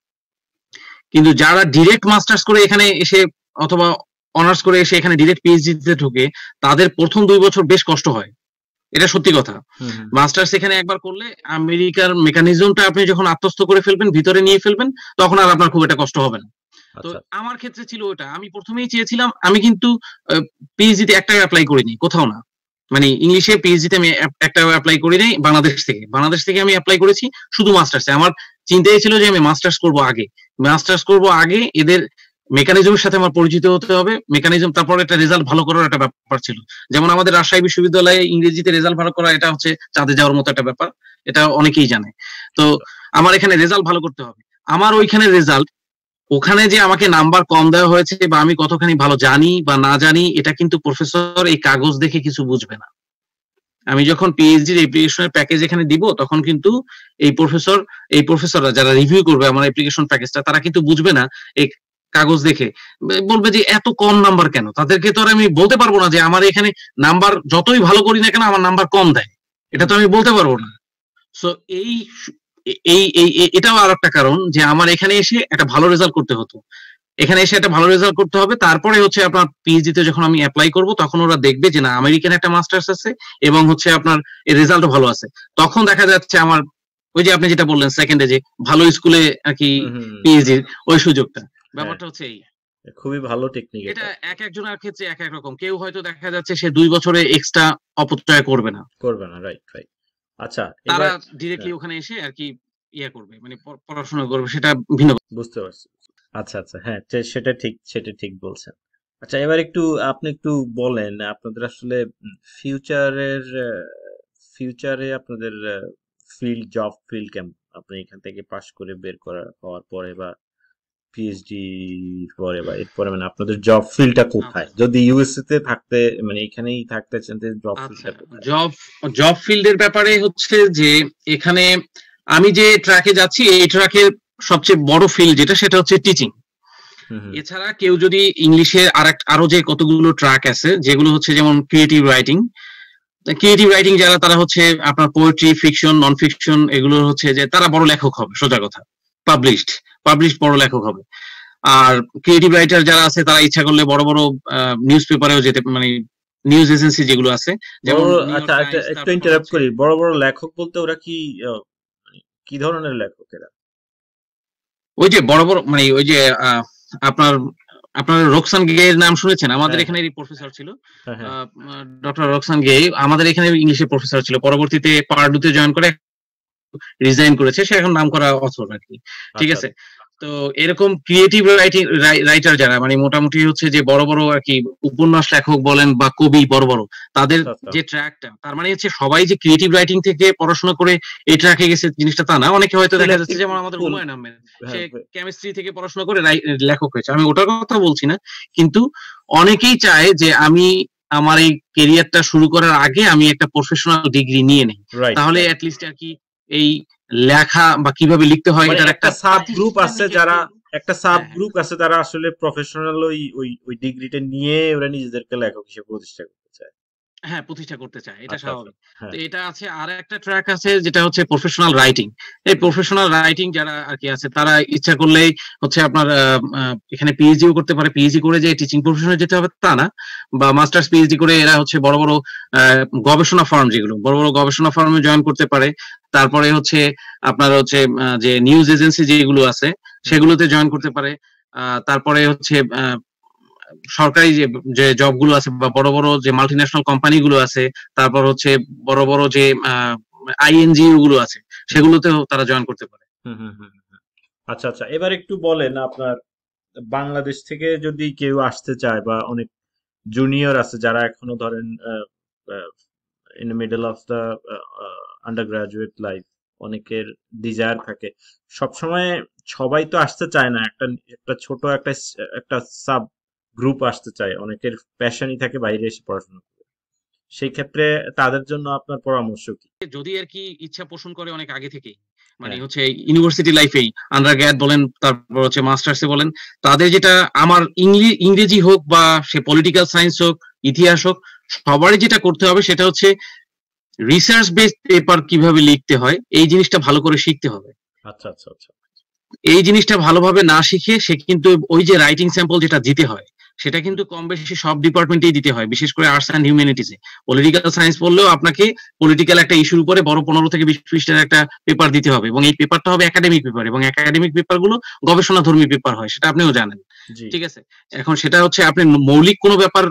কিন্তু যারা ডিরেক্ট মাস্টার্স করে এখানে এসে অথবা অনার্স করে এসে এখানে ডিরেক্ট পিএইচডি তে ঢোকে, তাদের প্রথম 2 বছর বেশ কষ্ট হয়, এটা সত্যি কথা। হুম হুম মাস্টার্স এখানে একবার করলে আমেরিকার মেকানিজমটা আপনি যখন আত্মস্থ করে ফেলবেন, ভিতরে নিয়ে ফেলবেন, তখন আর আপনার খুব একটা কষ্ট হবে না। তো আচ্ছা আমার ক্ষেত্রে ছিল ওটা, আমি প্রথমেই চেয়েছিলাম, আমি কিন্তু পিএইচডি তে একটাও অ্যাপ্লাই করিনি কোথাও না, মানে ইংলিশে পিএইচডি তে আমি একটাও অ্যাপ্লাই করি নাই। বাংলাদেশ থেকে আমি অ্যাপ্লাই করেছি শুধু মাস্টার্সে। আমার চিন্তাই ছিল যে আমি মাস্টার্স করব আগে এদের মেকানিজমের সাথে আমার পরিচিত হতে হবে, মেকানিজম, তারপর একটা রেজাল্ট ভালো করার একটা ব্যাপার ছিল। যেমন আমাদের রাজশাহী বিশ্ববিদ্যালয়ে ইংরেজিতে রেজাল্ট ভালো করা এটা হচ্ছে চাঁদে যাওয়ার মতো একটা ব্যাপার, এটা অনেকেই জানে। তো আচ্ছা আমার এখানে রেজাল্ট ভালো করতে হবে। আমার ওইখানে রেজাল্ট, ওখানে যে আমাকে নাম্বার কম দেওয়া হয়েছে বা আমি কতখানি ভালো জানি বা না জানি, এটা কিন্তু প্রফেসর এই কাগজ দেখে কিছু বুঝবে না। আমি যখন পিএইচডির অ্যাপ্লিকেশনের প্যাকেজ এখানে দিব, তখন কিন্তু এই প্রফেসররা যারা রিভিউ করবে আমার অ্যাপ্লিকেশন প্যাকেজটা, তারা কিন্তু বুঝবে না এই কাগজ দেখে, বলবে যে এত কম নাম্বার কেন। তাদেরকে তো আর আমি বলতে পারবো না যে আমার এখানে নাম্বার যতই ভালো করি না কেন আমার নাম্বার কম দেয়, এটা হুম তো আমি বলতে পারবো না। সো এই এটাও আর একটা কারণ যে আমার এখানে এসে একটা ভালো রেজাল্ট করতে হতো। এখানে এসে একটা ভালো রেজাল্ট করতে হবে, তারপরে হচ্ছে আপনার পিএইচডি তে যখন আমি অ্যাপ্লাই করব, তখন ওরা দেখবে যে না আমেরিকান একটা মাস্টার্স আছে এবং হচ্ছে আপনার এর রেজাল্টও ভালো আছে। তখন দেখা যাচ্ছে আমার ওই যে আপনি যেটা বললেন সেকেন্ডে, যে ভালো স্কুলে আর কি হুম হুম হুম। পিএইচডি ওই সুযোগটা, হ্যাঁ, ব্যাপারটা হচ্ছে এই। খুবই ভালো টেকনিক এটা এটা। এক একজনের ক্ষেত্রে এক এক রকম, কেউ হয়তো দেখা যাচ্ছে সে 2 বছরে এক্সট্রা অপচয় করবে না, করবে না, রাইট রাইট। আচ্ছা তারা এবার, ডিরেক্টলি হ্যাঁ, ওখানে এসে আর কি ইয়ে করবে, মানে পড়াশোনা করবে, সেটা ভিন্ন। বুঝতে পারছি। আচ্ছা আচ্ছা, হ্যাঁ সেটা ঠিক বলছেন। আচ্ছা এবার একটু আপনি একটু বলেন আপনাদের আসলে ফিউচারের ফিউচারে আপনাদের জব ফিল্ড কেমন, আপনি এখান থেকে পাশ করে বের করা হওয়ার পরে বা পিএইচডি পরে বা এরপরে, মানে আপনাদের জব ফিল্ডটা আচ্ছা কোথায়, যদি ইউএসএ তে থাকতে মানে এখানেই থাকতে চান, জব আচ্ছা, ফিল্ডটা কোথায়? জব জব ফিল্ডের ব্যাপারে হচ্ছে যে এখানে আমি যে ট্র্যাকে যাচ্ছি এই ট্র্যাকের সবচেয়ে বড় ফিল্ড যেটা, সেটা হচ্ছে টিচিং। হুম হুম এছাড়া কেউ যদি ইংলিশে আরো যে কতগুলো ট্র্যাক আছে যেগুলো হচ্ছে যেমন ক্রিয়েটিভ রাইটিং যারা, তারা হচ্ছে আপনার পোয়েট্রি, ফিকশন, নন ফিকশন, এগুলো হচ্ছে যে তারা বড় লেখক হবে, সোজা কথা, পাবলিশড পাবলিশড বড় লেখক হবে। আর ক্রিয়েটিভ রাইটার যারা আছে তারা ইচ্ছা করলে বড় বড় নিউজ পেপারেও যেতে, মানে নিউজ এজেন্সি যেগুলো আছে, বড় যেমন বড়, নিউ আচ্ছা ইয়র্ক একটা টাইমস, একটু তারপর ইন্টারাপ্ট হচ্ছে করি, বড় বড় লেখক বলতে ওরা কি মানে কি ধরনের লেখক এরা? ওই যে বড় বড়, মানে ওই যে আপনার আপনার রোকসান গে এর নাম শুনেছেন? আমাদের হ্যাঁ এখানে প্রফেসর ছিল, হ্যাঁ হ্যাঁ। ডক্টর রোকসান গে, আমাদের এখানে ইংলিশের প্রফেসর ছিল, পরবর্তীতে পার্ডুতে জয়েন করে রিজাইন করেছে, সে এখন নাম করা অথর আর কি। ঠিক আচ্ছা আছে, তো এরকম ক্রিয়েটিভ রাইটার যারা, মানে মোটামুটি হচ্ছে যে বড় বড় আর কি উপন্যাস লেখক বলেন বা কবি বড় বড়, তাদের আচ্ছা আচ্ছা। যে ট্র্যাকটা, তার মানে হচ্ছে সবাই যে ক্রিয়েটিভ রাইটিং থেকে পড়াশোনা করে এই ট্র্যাকে গেছে জিনিসটা তা না। অনেকে হয়তো দেখা যাচ্ছে যেমন আমাদের ফুল, হুমায়ুন আহমেদ, সে হ্যাঁ কেমিস্ট্রি থেকে পড়াশোনা করে লেখক হয়েছে, আমি ওটার কথা বলছি না। কিন্তু অনেকেই চায় যে আমি আমার এই কেরিয়ারটা শুরু করার আগে আমি একটা প্রফেশনাল ডিগ্রি নিয়ে নেই, রাইট তাহলে রাইট। অ্যাটলিস্ট আর কি এই লেখা বা কিভাবে লিখতে হয় মানে এটার একটা একটা সাব গ্রুপ আছে প্রাতিষ্ঠানিক যারা, একটু। একটা সাব হ্যাঁ, হ্যাঁ, গ্রুপ আছে যারা আসলে প্রফেশনাল ওই ওই ওই ডিগ্রিটা নিয়ে ওরা নিজেদেরকে লেখক হিসেবে প্রতিষ্ঠা করতে চায়। হ্যাঁ, প্রতিষ্ঠা করতে চায়, এটা আচ্ছা আচ্ছা, স্বাভাবিক। তো হ্যাঁ। এটা আছে, আর একটা ট্র্যাক আছে যেটা হচ্ছে প্রফেশনাল রাইটিং। এই হুম প্রফেশনাল রাইটিং যারা আর কি আছে, তারা ইচ্ছা করলেই হচ্ছে আপনার এখানে পিএইচডিও করতে পারে, পিএইচডি করে যে টিচিং প্রফেশনে যেতে হবে তা না, বা মাস্টার্স পিএইচডি করে এরা হচ্ছে বড় বড় গবেষণা ফার্ম, যেগুলো বড় বড় গবেষণা ফার্মে জয়েন করতে পারে। তারপরে হচ্ছে আপনার হচ্ছে যে নিউজ এজেন্সি যেগুলো আছে হুম হুম। সেগুলোতে জয়েন করতে পারে। তারপরে হচ্ছে সরকারি যে যে জবগুলো আছে বা বড় বড় যে মাল্টিন্যাশনাল কোম্পানি গুলো আছে, তারপর হচ্ছে বড় বড় যে আইএনজিও গুলো আছে, সেগুলোতেও তারা জয়েন করতে পারে। হুম হুম হুম হুম। আচ্ছা আচ্ছা, এবার একটু বলেন আপনার বাংলাদেশ থেকে যদি কেউ আসতে চায় বা অনেক জুনিয়র আছে যারা এখনো ধরেন in the middle of the under graduate life অনেকের ডিজায়ার থাকে সবসময়। সবাই তো আসতে চায় না, একটা একটা ছোট একটা একটা সাব গ্রুপ আসতে চায়, অনেকের প্যাশনই থাকে বাইরে এসে পড়াশোনা করে। সেই ক্ষেত্রে তাদের জন্য আপনার পরামর্শ কি? যদি আর কি ইচ্ছা পোষণ করে অনেক আগে থেকেই, মানে হ্যাঁ। হচ্ছে ইউনিভার্সিটি লাইফেই আন্ডার গ্র্যাড বলেন, তারপর হচ্ছে মাস্টার্সে বলেন, তাদের যেটা আমার ইংরেজি হোক বা সে পলিটিক্যাল সায়েন্স হোক, ইতিহাস হোক, সবারই যেটা করতে হবে সেটা হচ্ছে রিসার্চ বেসড পেপার কিভাবে লিখতে হয় এই জিনিসটা ভালো করে শিখতে হবে। আচ্ছা আচ্ছা আচ্ছা। এই জিনিসটা ভালোভাবে না শিখে সে কিন্তু ওই যে রাইটিং স্যাম্পল যেটা দিতে হয় সেটা কিন্তু কম বেশি সব ডিপার্টমেন্টেই দিতে হয়, বিশেষ করে আর্টস অ্যান্ড হিউম্যানিটিসে। পলিটিক্যাল সায়েন্স পড়লেও আপনাকে পলিটিক্যাল একটা ইস্যুর উপরে বড় 15 থেকে 20 পৃষ্ঠার একটা পেপার দিতে হবে, এবং এই পেপারটা হবে একাডেমিক পেপার, এবং একাডেমিক পেপার গুলো গবেষণাধর্মী পেপার হয়, সেটা আপনিও জানেন। জি। ঠিক আছে, এখন সেটা হচ্ছে আপনি মৌলিক কোনো ব্যাপার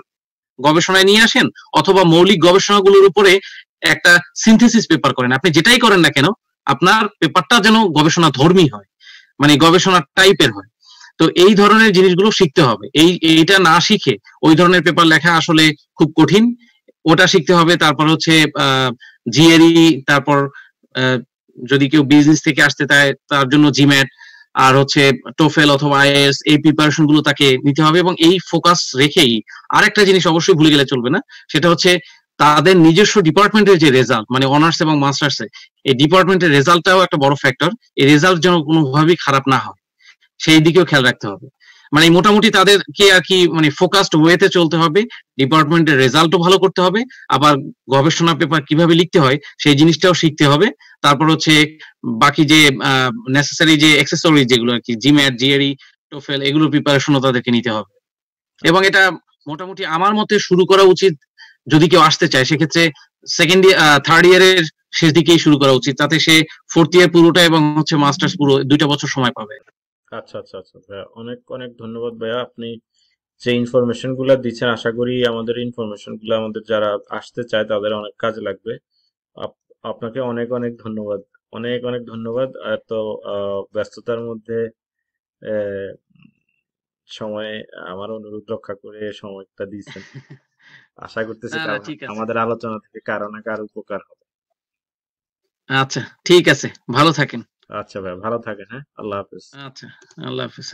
গবেষণায় নিয়ে আসেন, অথবা মৌলিক গবেষণাগুলোর উপরে একটা সিনথেসিস পেপার করেন, আপনি যেটাই করেন না কেন আপনার পেপারটা যেন গবেষণা ধর্মী হয়, মানে গবেষণা টাইপের হয়। তো এই ধরনের জিনিসগুলো শিখতে হবে। এইটা না শিখে ওই ধরনের পেপার লেখা আসলে খুব কঠিন। ওটা শিখতে হবে। তারপর হচ্ছে জিআরই, তারপর যদি কেউ বিজনেস থেকে আসতে চায় তার জন্য জিম্যাট, আর হচ্ছে টোফেল অথবা আইএলটিএস, এই প্রিপারেশন গুলো তাকে নিতে হবে। এবং এই ফোকাস রেখেই আরেকটা জিনিস অবশ্যই ভুলে গেলে চলবে না, সেটা হচ্ছে তাদের নিজস্ব ডিপার্টমেন্টের যে রেজাল্ট, মানে অনার্স এবং মাস্টার্সে এই ডিপার্টমেন্টের রেজাল্টটাও একটা বড় ফ্যাক্টর। এই রেজাল্ট যেন কোনোভাবেই খারাপ না হয় সেই দিকেও খেয়াল রাখতে হবে। মানে মোটামুটি তাদেরকে আর কি মানে ফোকাসড ওয়েতে চলতে হবে, ডিপার্টমেন্টের রেজাল্টও ভালো করতে হবে, আবার গবেষণা পেপার কিভাবে লিখতে হয় সেই জিনিসটাও শিখতে হবে। তারপর হচ্ছে বাকি যে নেসেসারি যে অ্যাক্সেসরি যেগুলো আর কি, জিম্যাট, জিআরই, টোফেল, এগুলোর প্রিপারেশনও তাদেরকে নিতে হবে। এবং এটা মোটামুটি আমার মতে শুরু করা উচিত, যদি কেউ আসতে চায় সেক্ষেত্রে সেকেন্ড ইয়ার, থার্ড ইয়ারের শেষ দিকেই শুরু করা উচিত, তাতে সে ফোর্থ ইয়ার পুরোটা এবং হচ্ছে মাস্টার্স পুরো 2টা বছর সময় পাবে। আচ্ছা আচ্ছা আচ্ছা ভাইয়া, অনেক অনেক ধন্যবাদ ভাইয়া। আপনি যে ইনফরমেশন গুলা দিচ্ছেন, আশা করি আমাদের ইনফরমেশন গুলো আমাদের যারা আসতে চায় তাদের অনেক কাজে লাগবে। আপনাকে অনেক অনেক ধন্যবাদ, অনেক অনেক ধন্যবাদ। এত ব্যস্ততার মধ্যে আহ, সময় আমার অনুরোধ রক্ষা করে সময়টা দিয়েছেন। আশা করতেছি না না, ঠিক আছে। আমাদের আলোচনা থেকে কারো না কারো উপকার হবে। আচ্ছা, ঠিক আছে, ভালো থাকেন। আচ্ছা ভাই, ভালো থাকেন। হ্যাঁ, আল্লাহ হাফেজ। আচ্ছা, আল্লাহ হাফেজ।